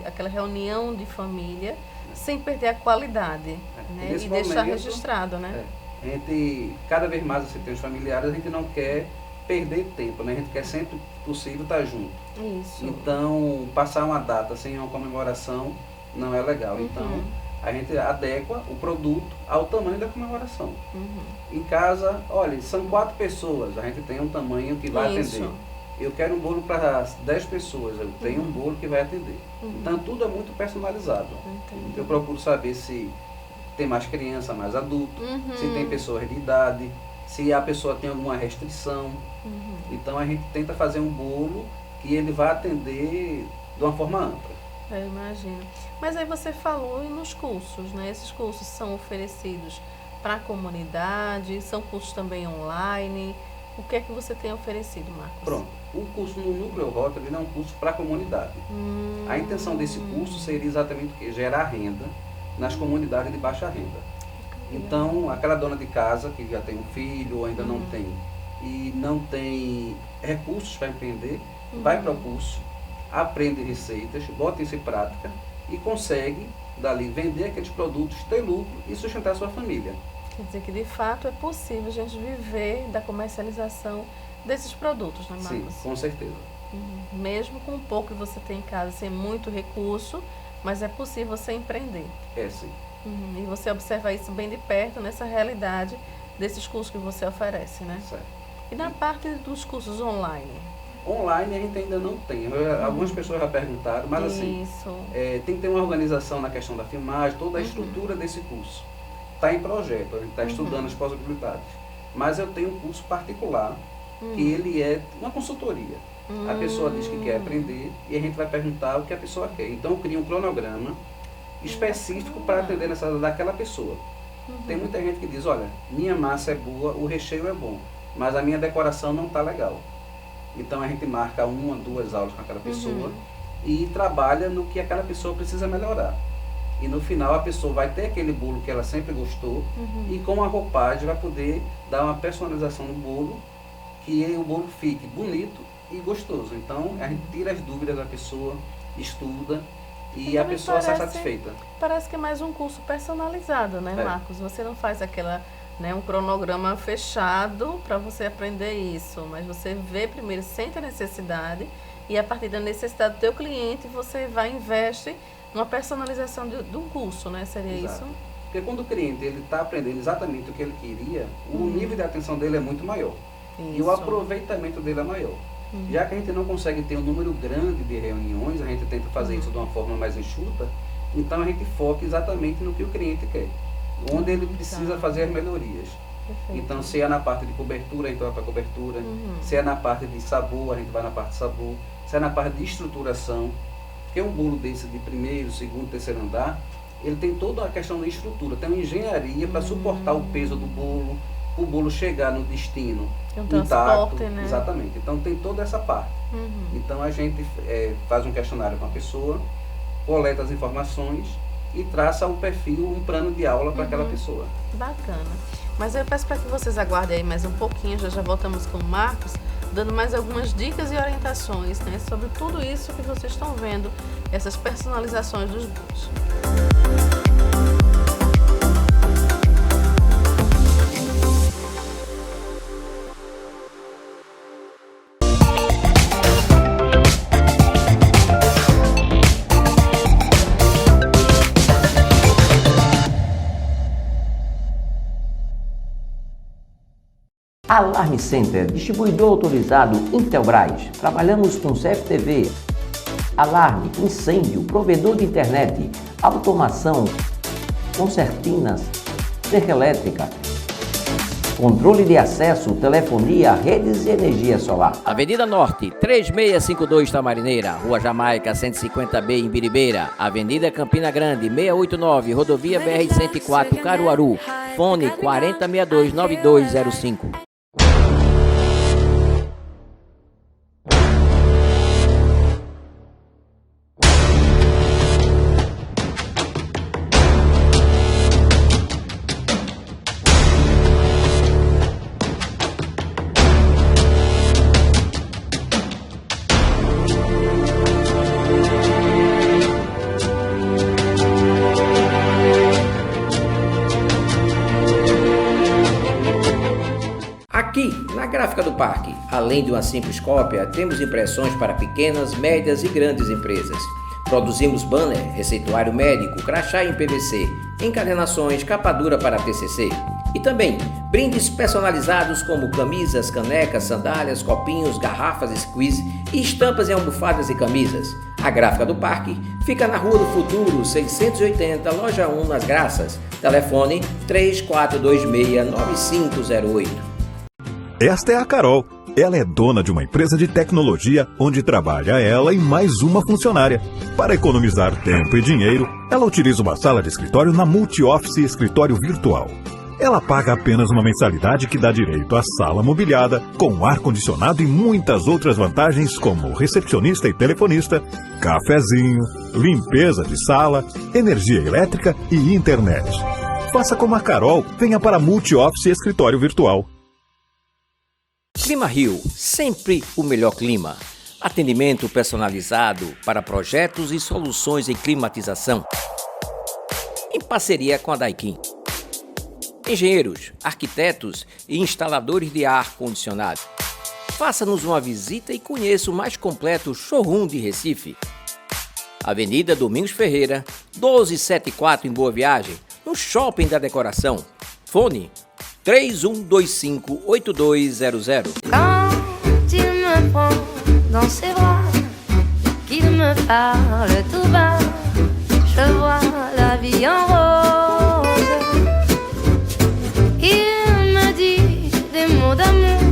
aquela reunião de família sem perder a qualidade, né, e deixar registrado, né? A gente, cada vez mais assim, tem os familiares, a gente não quer perder tempo, né? A gente quer sempre possível estar junto. Isso. Então, passar uma data sem uma comemoração não é legal. Então, a gente adequa o produto ao tamanho da comemoração. Em casa, olha, são 4 pessoas, a gente tem um tamanho que vai atender. Eu quero um bolo para 10 pessoas, eu tenho um bolo que vai atender. Então, tudo é muito personalizado. Eu procuro saber se tem mais criança, mais adulto, se tem pessoas de idade, se a pessoa tem alguma restrição. Então, a gente tenta fazer um bolo que ele vai atender de uma forma ampla. Eu imagino. Mas aí você falou nos cursos, né? Esses cursos são oferecidos para a comunidade, são cursos também online. O que é que você tem oferecido, Marcos? Pronto. O curso no Núcleo Rotary é um curso para a comunidade. A intenção desse curso seria exatamente o quê? Gerar renda nas comunidades de baixa renda. Então, aquela dona de casa que já tem um filho ou ainda não tem, e não tem recursos para empreender, vai para o curso, aprende receitas, bota isso em prática e consegue, dali, vender aqueles produtos, ter lucro e sustentar a sua família. Quer dizer que, de fato, é possível a gente viver da comercialização desses produtos, né, Marcos? Sim, com certeza. Mesmo com o pouco que você tem em casa, sem muito recurso, mas é possível você empreender. É, sim. E você observa isso bem de perto, nessa realidade desses cursos que você oferece, né? Certo. E na parte dos cursos online? Online a gente ainda não tem. Algumas pessoas já perguntaram, mas assim, tem que ter uma organização na questão da filmagem, toda a estrutura desse curso. Está em projeto, a gente está estudando as possibilidades. Mas eu tenho um curso particular, que ele é uma consultoria. A pessoa diz que quer aprender e a gente vai perguntar o que a pessoa quer. Então eu crio um cronograma específico para atender nessa daquela pessoa. Tem muita gente que diz, olha, minha massa é boa, o recheio é bom, mas a minha decoração não está legal. Então a gente marca 1, 2 aulas com aquela pessoa e trabalha no que aquela pessoa precisa melhorar. E no final a pessoa vai ter aquele bolo que ela sempre gostou e com a roupagem vai poder dar uma personalização no bolo, que o bolo fique bonito e gostoso. Então a gente tira as dúvidas da pessoa, estuda e a pessoa sai satisfeita. Parece que é mais um curso personalizado, né, Marcos? Você não faz aquela, né, um cronograma fechado para você aprender isso, mas você vê primeiro, sente a necessidade e a partir da necessidade do teu cliente você vai e investe numa personalização de um curso, né? Seria isso? Porque quando o cliente ele está aprendendo exatamente o que ele queria, o nível de atenção dele é muito maior. E o aproveitamento dele é maior. Já que a gente não consegue ter um número grande de reuniões, a gente tenta fazer isso de uma forma mais enxuta, então a gente foca exatamente no que o cliente quer, onde ele precisa fazer as melhorias. Perfeito. Então, se é na parte de cobertura, a gente vai para a cobertura, se é na parte de sabor, a gente vai na parte de sabor, se é na parte de estruturação, porque um bolo desse de primeiro, segundo, terceiro andar, ele tem toda a questão da estrutura, tem uma engenharia para suportar o peso do bolo, o bolo chegar no destino intacto, né? Exatamente. Então tem toda essa parte. Então a gente faz um questionário com a pessoa, coleta as informações e traça um perfil, um plano de aula para aquela pessoa. Bacana. Mas eu peço para que vocês aguardem aí mais um pouquinho, já voltamos com o Marcos, dando mais algumas dicas e orientações, né, sobre tudo isso que vocês estão vendo, essas personalizações dos bolos. Alarme Center, distribuidor autorizado Intelbras. Trabalhamos com CFTV, alarme, incêndio, provedor de internet, automação, concertinas, cerca elétrica, controle de acesso, telefonia, redes e energia solar. Avenida Norte, 3652 Tamarineira, Rua Jamaica, 150B em Biribeira, Avenida Campina Grande, 689, Rodovia BR-104, Caruaru, fone 4062-9205. Aqui, na Gráfica do Parque, além de uma simples cópia, temos impressões para pequenas, médias e grandes empresas. Produzimos banner, receituário médico, crachá em PVC, encadernações, capa dura para TCC. E também brindes personalizados como camisas, canecas, sandálias, copinhos, garrafas, squeeze e estampas em almofadas e camisas. A Gráfica do Parque fica na Rua do Futuro, 680, Loja 1, Nas Graças. Telefone 3426-9508. Esta é a Carol. Ela é dona de uma empresa de tecnologia onde trabalha ela e mais uma funcionária. Para economizar tempo e dinheiro, ela utiliza uma sala de escritório na Multi-Office Escritório Virtual. Ela paga apenas uma mensalidade que dá direito à sala mobiliada, com ar-condicionado e muitas outras vantagens como recepcionista e telefonista, cafezinho, limpeza de sala, energia elétrica e internet. Faça como a Carol, venha para a Multi-Office Escritório Virtual. Clima Rio, sempre o melhor clima. Atendimento personalizado para projetos e soluções em climatização. Em parceria com a Daikin. Engenheiros, arquitetos e instaladores de ar-condicionado. Faça-nos uma visita e conheça o mais completo showroom de Recife. Avenida Domingos Ferreira, 1274 em Boa Viagem, no Shopping da Decoração. Fone 3125-8200. Quand il me prend dans ses bras, qu'il me parle tout bas, je vois la vie en rose. Il me dit des mots d'amour,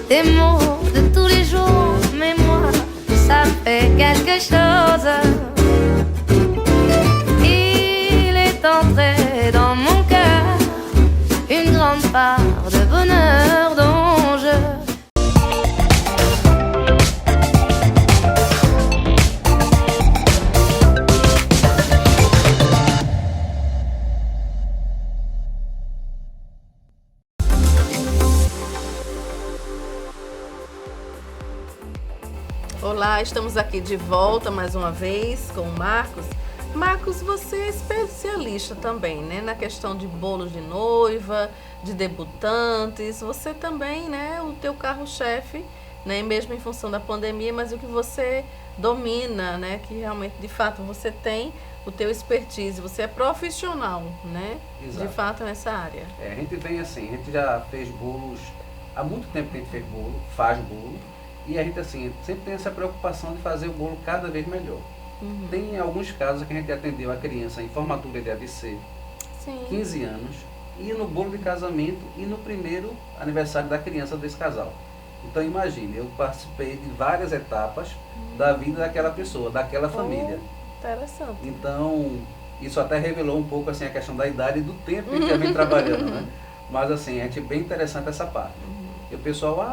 des mots de tous les jours, mais moi, ça fait quelque chose. Il est entré dans mon cœur une grande part de bonheur dont je... Olá, estamos aqui de volta mais uma vez com o Marcos. Marcos, você é especialista também, né, na questão de bolos de noiva, de debutantes. Você também, né, o teu carro-chefe, né, mesmo em função da pandemia, mas o que você domina, né, que realmente, de fato, você tem o teu expertise, você é profissional, né, Exato. de fato, nessa área. A gente vem assim, a gente já fez bolos, há muito tempo que a gente fez bolo, faz bolo, e a gente assim, sempre tem essa preocupação de fazer o bolo cada vez melhor. Uhum. Tem alguns casos que a gente atendeu a criança em formatura de AVC, Sim. 15 anos, e no bolo de casamento e no primeiro aniversário da criança desse casal. Então imagine, eu participei de várias etapas da vida daquela pessoa, daquela família. Interessante. Então, isso até revelou um pouco assim, a questão da idade e do tempo que a gente já vem trabalhando, né? Mas assim, a gente é bem interessante essa parte. E o pessoal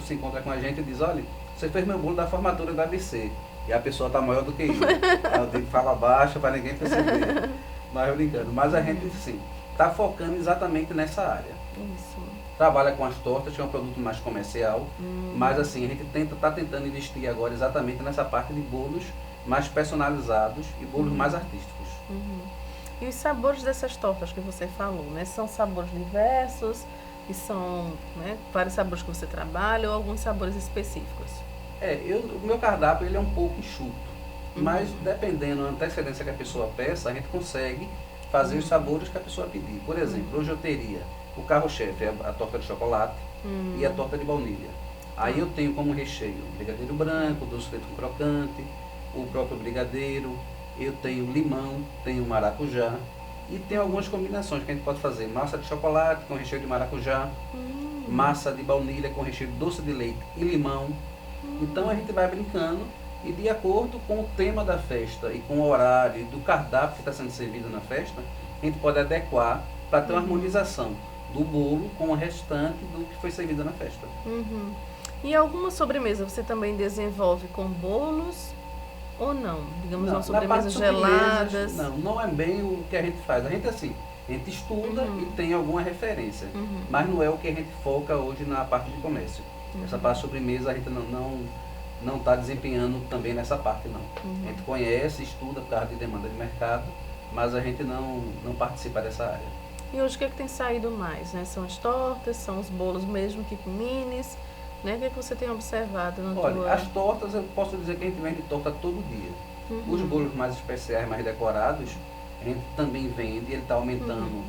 se encontra com a gente e diz, olha, você fez meu bolo da formatura da ABC. E a pessoa está maior do que eu. Eu tenho que falar baixo para ninguém perceber. Mas brincando. Mas a gente, sim, está focando exatamente nessa área. Isso. Trabalha com as tortas, que é um produto mais comercial. Mas assim, a gente está tentando investir agora exatamente nessa parte de bolos mais personalizados e bolos mais artísticos. E os sabores dessas tortas que você falou, né? São sabores diversos e são, né, vários sabores que você trabalha ou alguns sabores específicos? O meu cardápio ele é um pouco enxuto, mas dependendo da antecedência que a pessoa peça, a gente consegue fazer os sabores que a pessoa pedir. Por exemplo, hoje eu teria o carro-chefe, a torta de chocolate e a torta de baunilha. Aí eu tenho como recheio brigadeiro branco, doce de leite com crocante, o próprio brigadeiro, eu tenho limão, tenho maracujá e tem algumas combinações que a gente pode fazer. Massa de chocolate com recheio de maracujá, massa de baunilha com recheio de doce de leite e limão. Então a gente vai brincando e de acordo com o tema da festa e com o horário e do cardápio que está sendo servido na festa, a gente pode adequar para ter uma harmonização do bolo com o restante do que foi servido na festa. E alguma sobremesa você também desenvolve com bolos ou não? Digamos, Não, uma sobremesa geladas? Não é bem o que a gente faz. A gente estuda e tem alguma referência, mas não é o que a gente foca hoje na parte de comércio. Essa parte de sobremesa a gente não está desempenhando também nessa parte, não. A gente conhece, estuda por causa de demanda de mercado, mas a gente não participa dessa área. E hoje o que é que tem saído mais, né? São as tortas, são os bolos mesmo, tipo minis, né? O que é que você tem observado no Olha, as tortas, eu posso dizer que a gente vende torta todo dia. Os bolos mais especiais, mais decorados, a gente também vende, ele está aumentando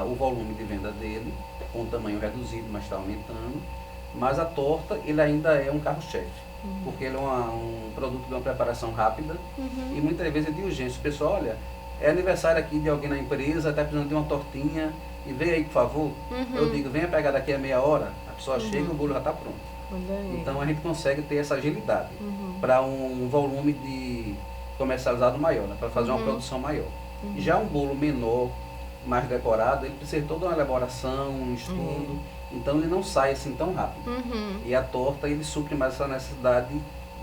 o volume de venda dele, com um tamanho reduzido, mas está aumentando. Mas a torta, ele ainda é um carro-chefe, porque ele é um produto de uma preparação rápida e muitas vezes é de urgência. O pessoal, olha, é aniversário aqui de alguém na empresa, está precisando de uma tortinha, e vem aí, por favor. Eu digo, venha pegar daqui a meia hora, a pessoa chega e o bolo já está pronto. Então a gente consegue ter essa agilidade para um volume de comercializado maior, né, para fazer uma produção maior. Já um bolo menor, mais decorado, ele precisa de toda uma elaboração, um estudo, então ele não sai assim tão rápido. E a torta, ele supre mais essa necessidade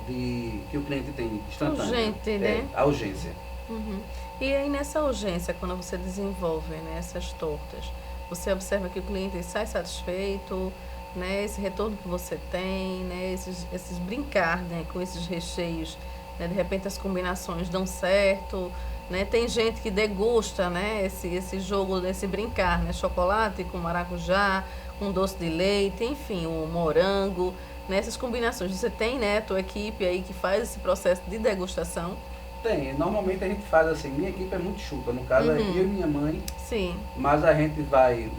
que o cliente tem instantânea. Urgente, né? A urgência. E aí nessa urgência, quando você desenvolve, né, essas tortas, você observa que o cliente sai satisfeito, né, esse retorno que você tem, né, esses brincar, né, com esses recheios, né, de repente as combinações dão certo, né, tem gente que degusta, né, esse jogo, esse brincar, né, chocolate com maracujá, com doce de leite, enfim, o morango, né, essas combinações. Você tem, né, a tua equipe aí que faz esse processo de degustação? Tem, normalmente a gente faz assim, minha equipe é muito chuta, no caso é eu e minha mãe, Sim. mas a gente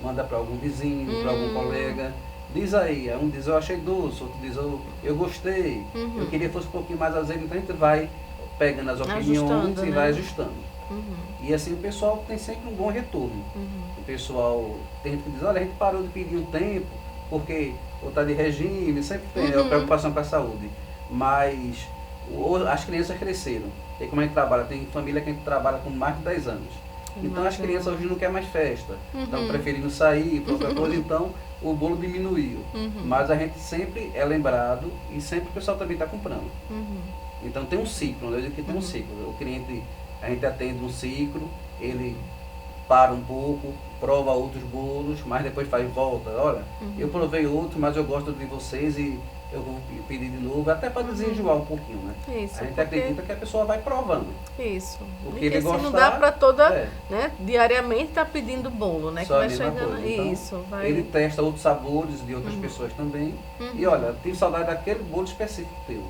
manda para algum vizinho, para algum colega, diz aí, um diz eu achei doce, outro diz eu gostei, eu queria que fosse um pouquinho mais azedo, então a gente vai pegando as opiniões e vai ajustando. E assim o pessoal tem sempre um bom retorno. O pessoal tem gente que diz, olha, a gente parou de pedir um tempo, porque ou está de regime, sempre tem preocupação com a saúde, mas as crianças cresceram. E como a gente trabalha, tem família que a gente trabalha com mais de 10 anos. Então as crianças hoje não querem mais festa, estão preferindo sair para outra coisa, então o bolo diminuiu. Mas a gente sempre é lembrado e sempre o pessoal também está comprando. Então tem um ciclo, eu digo que tem um ciclo. O cliente, a gente atende um ciclo, ele para um pouco, prova outros bolos, mas depois faz volta. Olha, eu provei outro, mas eu gosto de vocês e eu vou pedir de novo, até para desenjoar um pouquinho, né? Isso, a gente acredita que a pessoa vai provando. Isso. Porque ele assim, gostar, não dá para toda, né, diariamente tá pedindo bolo, né? Só que vai chegando. Então, isso, vai. Ele testa outros sabores de outras pessoas também. E olha, tive saudade daquele bolo específico teu.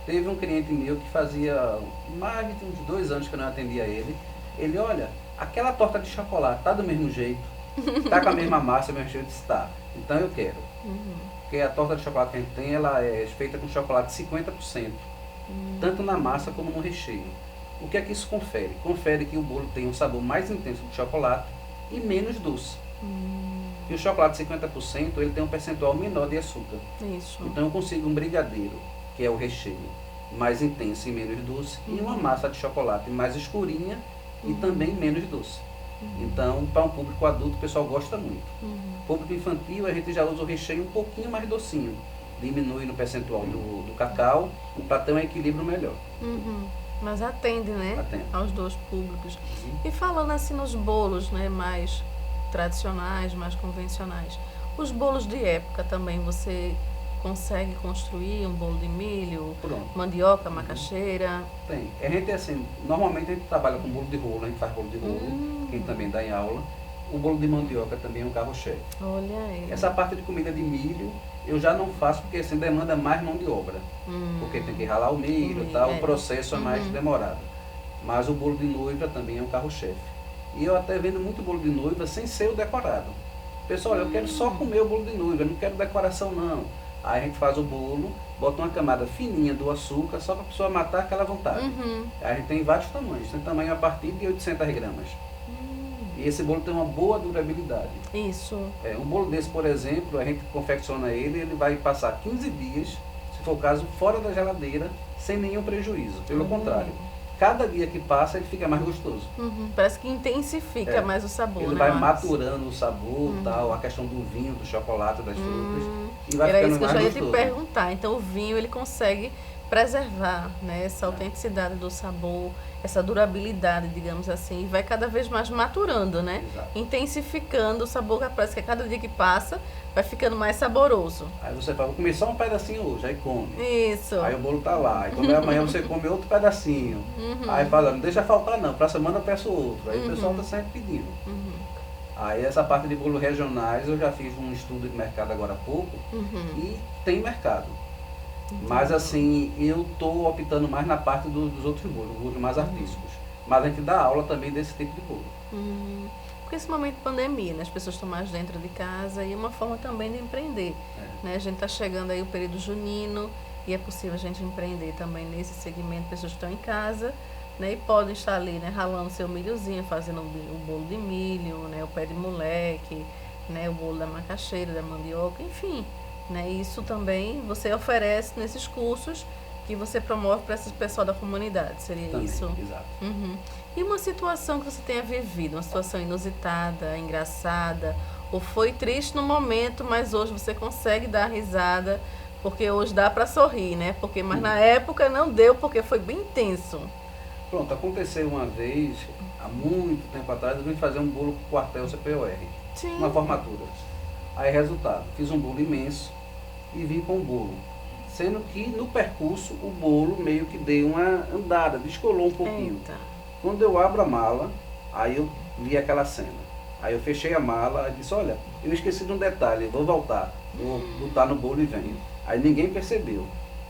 Teve um cliente meu que fazia mais de uns 2 anos que eu não atendia ele. Ele, olha, aquela torta de chocolate tá do mesmo jeito, tá com a mesma massa, o mesmo jeito, está. Então eu quero. Porque a torta de chocolate que a gente tem, ela é feita com chocolate 50%, tanto na massa como no recheio. O que é que isso confere? Confere que o bolo tem um sabor mais intenso de chocolate e menos doce. E o chocolate 50%, ele tem um percentual menor de açúcar. Isso. Então eu consigo um brigadeiro, que é o recheio, mais intenso e menos doce, e uma massa de chocolate mais escurinha e também menos doce. Então, para um público adulto, o pessoal gosta muito. Público infantil, a gente já usa o recheio um pouquinho mais docinho, diminui no percentual do cacau, para ter um equilíbrio melhor. Mas atende, né? Atende. Aos dois públicos. E falando assim nos bolos, né, mais tradicionais, mais convencionais, os bolos de época também você consegue construir um bolo de milho, Pronto. mandioca, macaxeira? Tem. A gente, assim, normalmente a gente trabalha com bolo de rolo, a gente faz bolo de rolo, quem também dá em aula. O bolo de mandioca também é um carro-chefe. Olha aí. Essa parte de comida de milho eu já não faço porque assim demanda mais mão de obra. Porque tem que ralar o milho e tal, o processo é mais demorado. Mas o bolo de noiva também é um carro-chefe. E eu até vendo muito bolo de noiva sem ser o decorado. Pessoal, eu quero só comer o bolo de noiva, eu não quero decoração não. Aí a gente faz o bolo, bota uma camada fininha do açúcar, só para a pessoa matar aquela vontade. Aí a gente tem vários tamanhos, tem tamanho a partir de 800 gramas. E esse bolo tem uma boa durabilidade. Isso. Um bolo desse, por exemplo, a gente confecciona ele vai passar 15 dias, se for o caso, fora da geladeira, sem nenhum prejuízo. Pelo contrário, cada dia que passa ele fica mais gostoso. Parece que intensifica mais o sabor. Ele vai maturando o sabor, tal, a questão do vinho, do chocolate, das frutas. E vai Era ficando isso que eu mais já ia gostoso. te perguntar. Então o vinho ele consegue preservar, né, essa autenticidade do sabor, essa durabilidade, digamos assim, e vai cada vez mais maturando, né? Exato. Intensificando o sabor, que parece que a cada dia que passa vai ficando mais saboroso. Aí você fala, vou comer só um pedacinho hoje, aí come. Isso. Aí o bolo tá lá. Aí quando é amanhã você come outro pedacinho. Aí fala, não deixa faltar não, pra semana eu peço outro. Aí o pessoal tá sempre pedindo. Aí essa parte de bolos regionais eu já fiz um estudo de mercado agora há pouco e tem mercado. Mas assim, eu estou optando mais na parte dos outros bolos mais artísticos. Mas a gente dá aula também desse tipo de bolo. Porque esse momento de pandemia, né, as pessoas estão mais dentro de casa e é uma forma também de empreender. Né? A gente está chegando aí o período junino e é possível a gente empreender também nesse segmento. Pessoas que estão em casa, né, e podem estar ali, né, ralando seu milhozinho, fazendo o bolo de milho, né, o pé de moleque, né, o bolo da macaxeira, da mandioca, enfim. Né, isso também você oferece nesses cursos que você promove para esse pessoal da comunidade, seria Também, isso? exato. E uma situação que você tenha vivido, uma situação inusitada, engraçada, ou foi triste no momento, mas hoje você consegue dar risada, porque hoje dá para sorrir, né? Mas na época não deu, porque foi bem intenso. Pronto, aconteceu uma vez, há muito tempo atrás, eu vim fazer um bolo com o quartel CPOR, Sim. uma formatura. Aí resultado, fiz um bolo imenso e vim com o bolo. Sendo que no percurso o bolo meio que deu uma andada, descolou um pouquinho. Eita. Quando eu abro a mala, aí eu vi aquela cena. Aí eu fechei a mala e disse, olha, eu esqueci de um detalhe, vou voltar, vou botar no bolo e venho. Aí ninguém percebeu.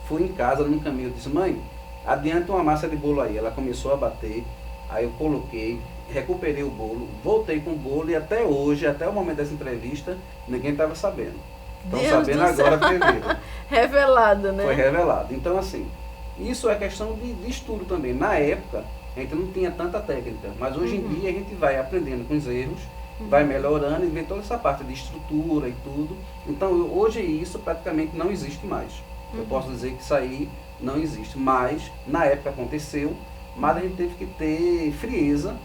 Fui em casa, no caminho, eu disse, mãe, adianta uma massa de bolo aí. Ela começou a bater, aí eu coloquei, recuperei o bolo, voltei com o bolo e até hoje, até o momento dessa entrevista, ninguém estava sabendo. Estão sabendo agora primeiro. Revelado, né? Foi revelado. Então, assim, isso é questão de estudo também. Na época, a gente não tinha tanta técnica, mas hoje em dia a gente vai aprendendo com os erros, vai melhorando e vê toda essa parte de estrutura e tudo. Então, hoje isso praticamente não existe mais. Eu posso dizer que isso aí não existe, mas na época aconteceu, mas a gente teve que ter frieza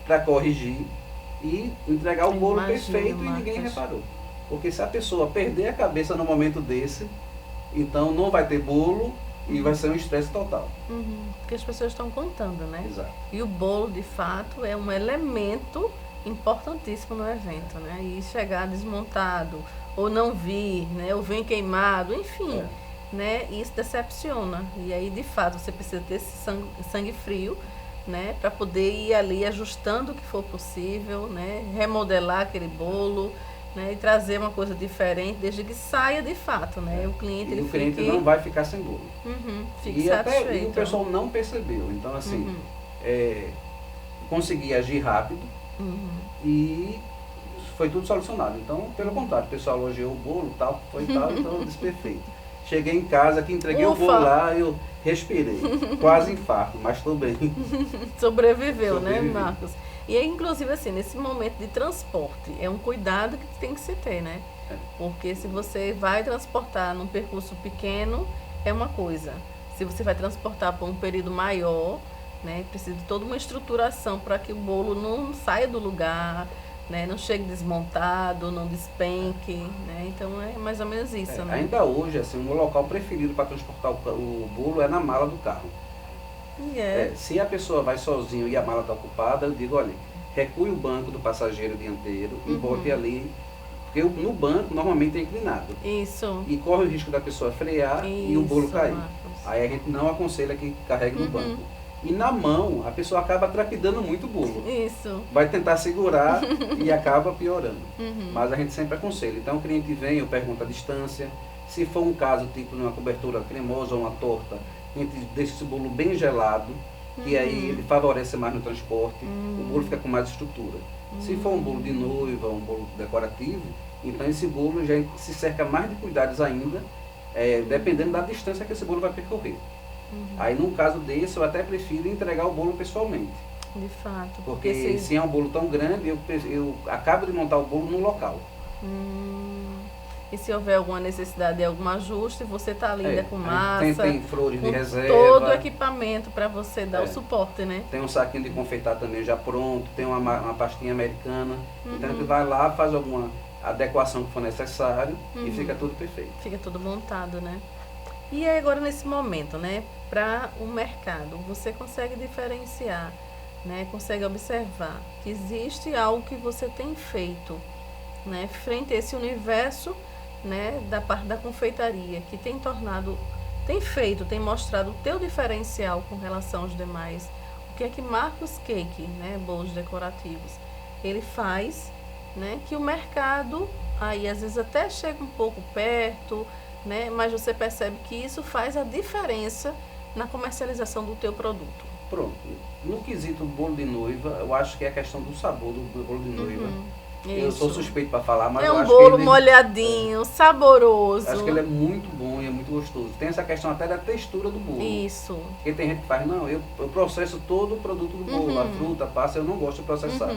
para corrigir e entregar o bolo perfeito e ninguém reparou. Porque se a pessoa perder a cabeça no momento desse, então não vai ter bolo e vai ser um estresse total. Porque as pessoas estão contando, né? Exato. E o bolo, de fato, é um elemento importantíssimo no evento, né? E chegar desmontado, ou não vir, né? Ou vem queimado, enfim, né? Isso decepciona. E aí, de fato, você precisa ter esse sangue frio, né? Para poder ir ali ajustando o que for possível, né? Remodelar aquele bolo, né? E trazer uma coisa diferente, desde que saia de fato, né? O cliente, o cliente não vai ficar sem bolo. Fique E satisfeito. até o pessoal não percebeu. Então, assim, consegui agir rápido e foi tudo solucionado. Então, pelo contrário, o pessoal elogiou o bolo, tal, foi tal, então desperfeito. Cheguei em casa, que entreguei o bolo lá, eu respirei. Quase infarto, mas estou bem. Sobreviveu, né, Marcos? E aí, inclusive, assim, nesse momento de transporte, é um cuidado que tem que se ter, né? Porque se você vai transportar num percurso pequeno, é uma coisa. Se você vai transportar por um período maior, né, precisa de toda uma estruturação para que o bolo não saia do lugar, né? Não chegue desmontado, não despenque, né? Então é mais ou menos isso, né? Ainda hoje, assim, o meu local preferido para transportar o bolo é na mala do carro. Se a pessoa vai sozinho e a mala está ocupada, eu digo, olha, recue o banco do passageiro dianteiro e bote ali, porque no banco normalmente é inclinado. Isso. E corre o risco da pessoa frear e o bolo cair. Marcos. Aí a gente não aconselha que carregue no banco. E na mão, a pessoa acaba trapidando muito o bolo. Isso. Vai tentar segurar e acaba piorando. Mas a gente sempre aconselha. Então o cliente vem, eu pergunto a distância. Se for um caso tipo de uma cobertura cremosa ou uma torta, a gente deixa esse bolo bem gelado, que aí ele favorece mais no transporte, o bolo fica com mais estrutura. Se for um bolo de noiva, um bolo decorativo, então esse bolo já se cerca mais de cuidados ainda, dependendo da distância que esse bolo vai percorrer. Aí num caso desse, eu até prefiro entregar o bolo pessoalmente. De fato. Porque se é um bolo tão grande, eu acabo de montar o bolo no local. E se houver alguma necessidade de algum ajuste, você está ali ainda com massa, tem flores de reserva, todo o equipamento para você dar o suporte, né? Tem um saquinho de confeitar também já pronto, tem uma pastinha americana. Então a gente vai lá, faz alguma adequação que for necessário e fica tudo perfeito. Fica tudo montado, né? E aí agora nesse momento, né, para o mercado, você consegue diferenciar, né, consegue observar que existe algo que você tem feito, né, frente a esse universo, né, da parte da confeitaria, que tem mostrado o teu diferencial com relação aos demais. O que é que Marcos Cake, né, bolos decorativos, ele faz, né, que o mercado aí às vezes até chega um pouco perto, né, mas você percebe que isso faz a diferença na comercialização do teu produto. Pronto. No quesito bolo de noiva, eu acho que é a questão do sabor do bolo de noiva. Eu sou suspeito para falar, mas eu acho que bolo molhadinho, saboroso. Acho que ele é muito bom e é muito gostoso. Tem essa questão até da textura do bolo. Isso. Porque tem gente que faz, não, eu processo todo o produto do bolo, a fruta, a passa, eu não gosto de processar.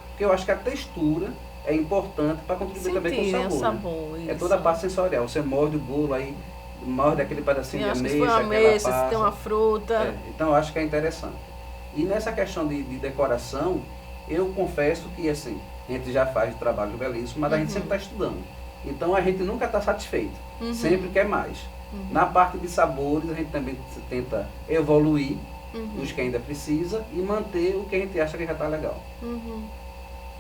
Porque eu acho que a textura é importante para contribuir também com o sabor. Né? É toda a parte sensorial. Você morde o bolo, aí morde aquele pedacinho de ameixa, se tem uma fruta. Então eu acho que é interessante. E nessa questão de decoração, eu confesso que assim, a gente já faz trabalho belíssimo, mas a gente sempre está estudando. Então a gente nunca está satisfeito, sempre quer mais. Na parte de sabores, a gente também tenta evoluir os que ainda precisa e manter o que a gente acha que já está legal.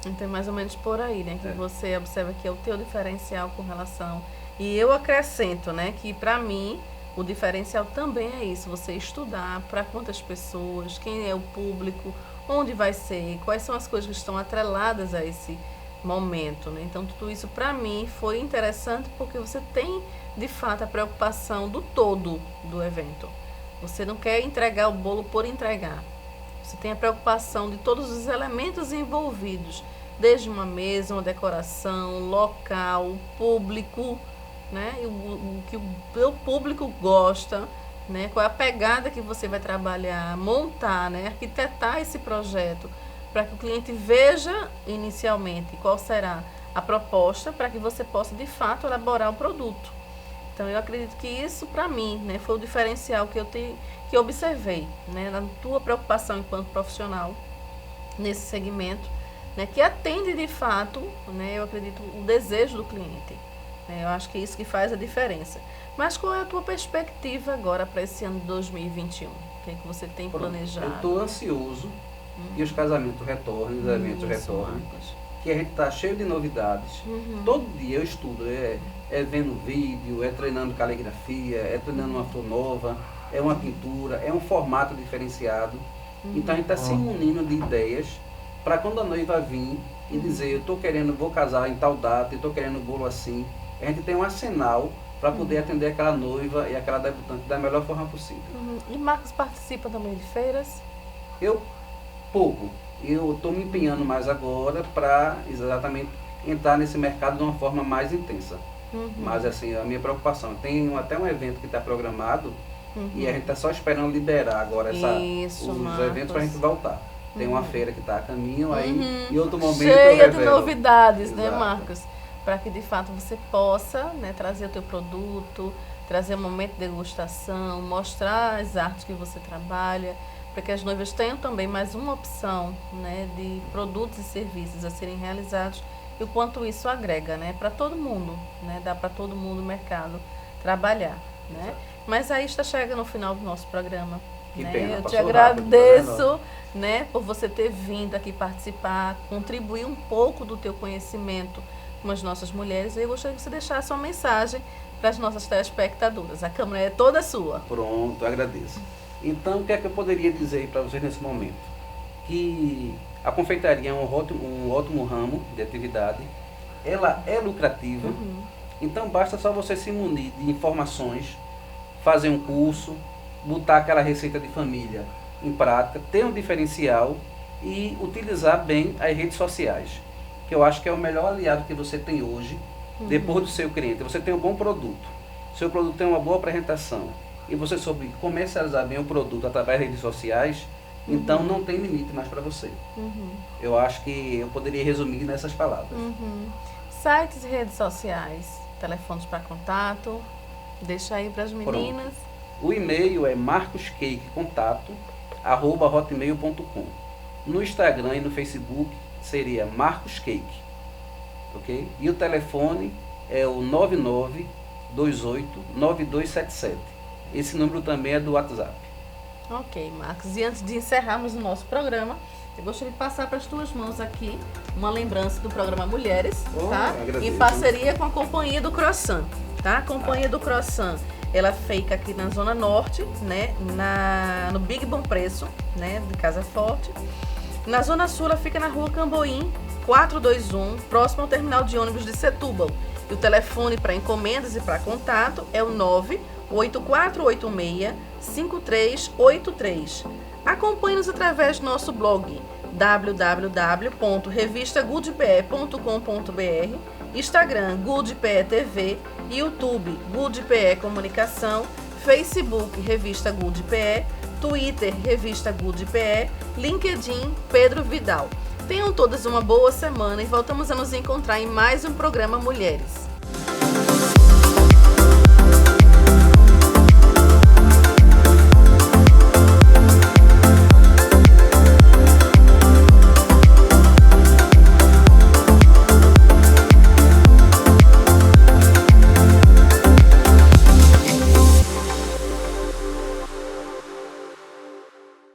Então é mais ou menos por aí, né? Que você observa que é o teu diferencial com relação... E eu acrescento, né? Que para mim, o diferencial também é isso. Você estudar para quantas pessoas, quem é o público, onde vai ser, quais são as coisas que estão atreladas a esse momento, né? Então tudo isso para mim foi interessante porque você tem, de fato, a preocupação do todo do evento. Você não quer entregar o bolo por entregar. Você tem a preocupação de todos os elementos envolvidos, desde uma mesa, uma decoração, local, público, né? O que o teu público gosta, né? Qual é a pegada que você vai trabalhar, montar, né? Arquitetar esse projeto, para que o cliente veja inicialmente qual será a proposta, para que você possa, de fato, elaborar o produto. Então, eu acredito que isso, para mim, né, foi o diferencial que eu observei, né, na tua preocupação enquanto profissional nesse segmento, né, que atende, de fato, né, eu acredito, o desejo do cliente. Eu acho que é isso que faz a diferença. Mas qual é a tua perspectiva agora para esse ano de 2021? O que é que você tem planejado? Eu estou ansioso que os casamentos retornem, os eventos retornem. Que a gente está cheio de novidades. Todo dia eu estudo, vendo vídeo, treinando caligrafia, treinando uma flor nova, é uma pintura, é um formato diferenciado. Então a gente está se munindo de ideias para quando a noiva vir e dizer, eu estou querendo, vou casar em tal data, eu estou querendo um bolo assim. A gente tem um arsenal para poder atender aquela noiva e aquela debutante da melhor forma possível. E Marcos participa também de feiras? Pouco. Eu estou me empenhando mais agora para exatamente entrar nesse mercado de uma forma mais intensa. Mas assim, a minha preocupação, tem até um evento que está programado e a gente está só esperando liberar agora os eventos para a gente voltar. Tem uma feira que está a caminho, aí em outro momento cheia de novidades, né, Marcos? Para que de fato você possa, né, trazer o teu produto, trazer um momento de degustação, mostrar as artes que você trabalha, para que as noivas tenham também mais uma opção, né, de produtos e serviços a serem realizados e o quanto isso agrega, né, para todo mundo, né, dá para todo mundo no mercado trabalhar, né. Mas aí está chegando no final do nosso programa. Que né? pena, Eu te passou agradeço, rápido, né, por você ter vindo aqui participar, contribuir um pouco do teu conhecimento com as nossas mulheres. E eu gostaria que você deixasse uma mensagem para as nossas telespectadoras. A câmera é toda sua. Pronto, agradeço. Então, o que é que eu poderia dizer para vocês nesse momento? Que a confeitaria é um ótimo ramo de atividade, ela é lucrativa, então basta só você se munir de informações, fazer um curso, botar aquela receita de família em prática, ter um diferencial e utilizar bem as redes sociais, que eu acho que é o melhor aliado que você tem hoje, depois do seu cliente. Você tem um bom produto, seu produto tem uma boa apresentação e você soube comercializar bem o produto através das redes sociais, então não tem limite mais para você. Eu acho que eu poderia resumir nessas palavras. Sites e redes sociais, telefones para contato, deixa aí para as meninas. Pronto. O e-mail é marcoscake@hotmail.com. No Instagram e no Facebook seria marcoscake, ok? E o telefone é o 99289277. Esse número também é do WhatsApp. Ok, Marcos. E antes de encerrarmos o nosso programa, eu gostaria de passar para as tuas mãos aqui uma lembrança do programa Mulheres, tá? Agradeço. Em parceria com a Companhia do Croissant, tá? A Companhia do Croissant, ela fica aqui na Zona Norte, né? No Big Bom Preço, né? De Casa Forte. Na Zona Sul, ela fica na Rua Camboim, 421, próximo ao terminal de ônibus de Setúbal. E o telefone para encomendas e para contato é o 98486-5383. Acompanhe-nos através do nosso blog www.revistagoodpe.com.br, Instagram Goodpe TV, YouTube Goodpe Comunicação, Facebook Revista Goodpe, Twitter Revista Goodpe, LinkedIn Pedro Vidal. Tenham todas uma boa semana e voltamos a nos encontrar em mais um programa Mulheres.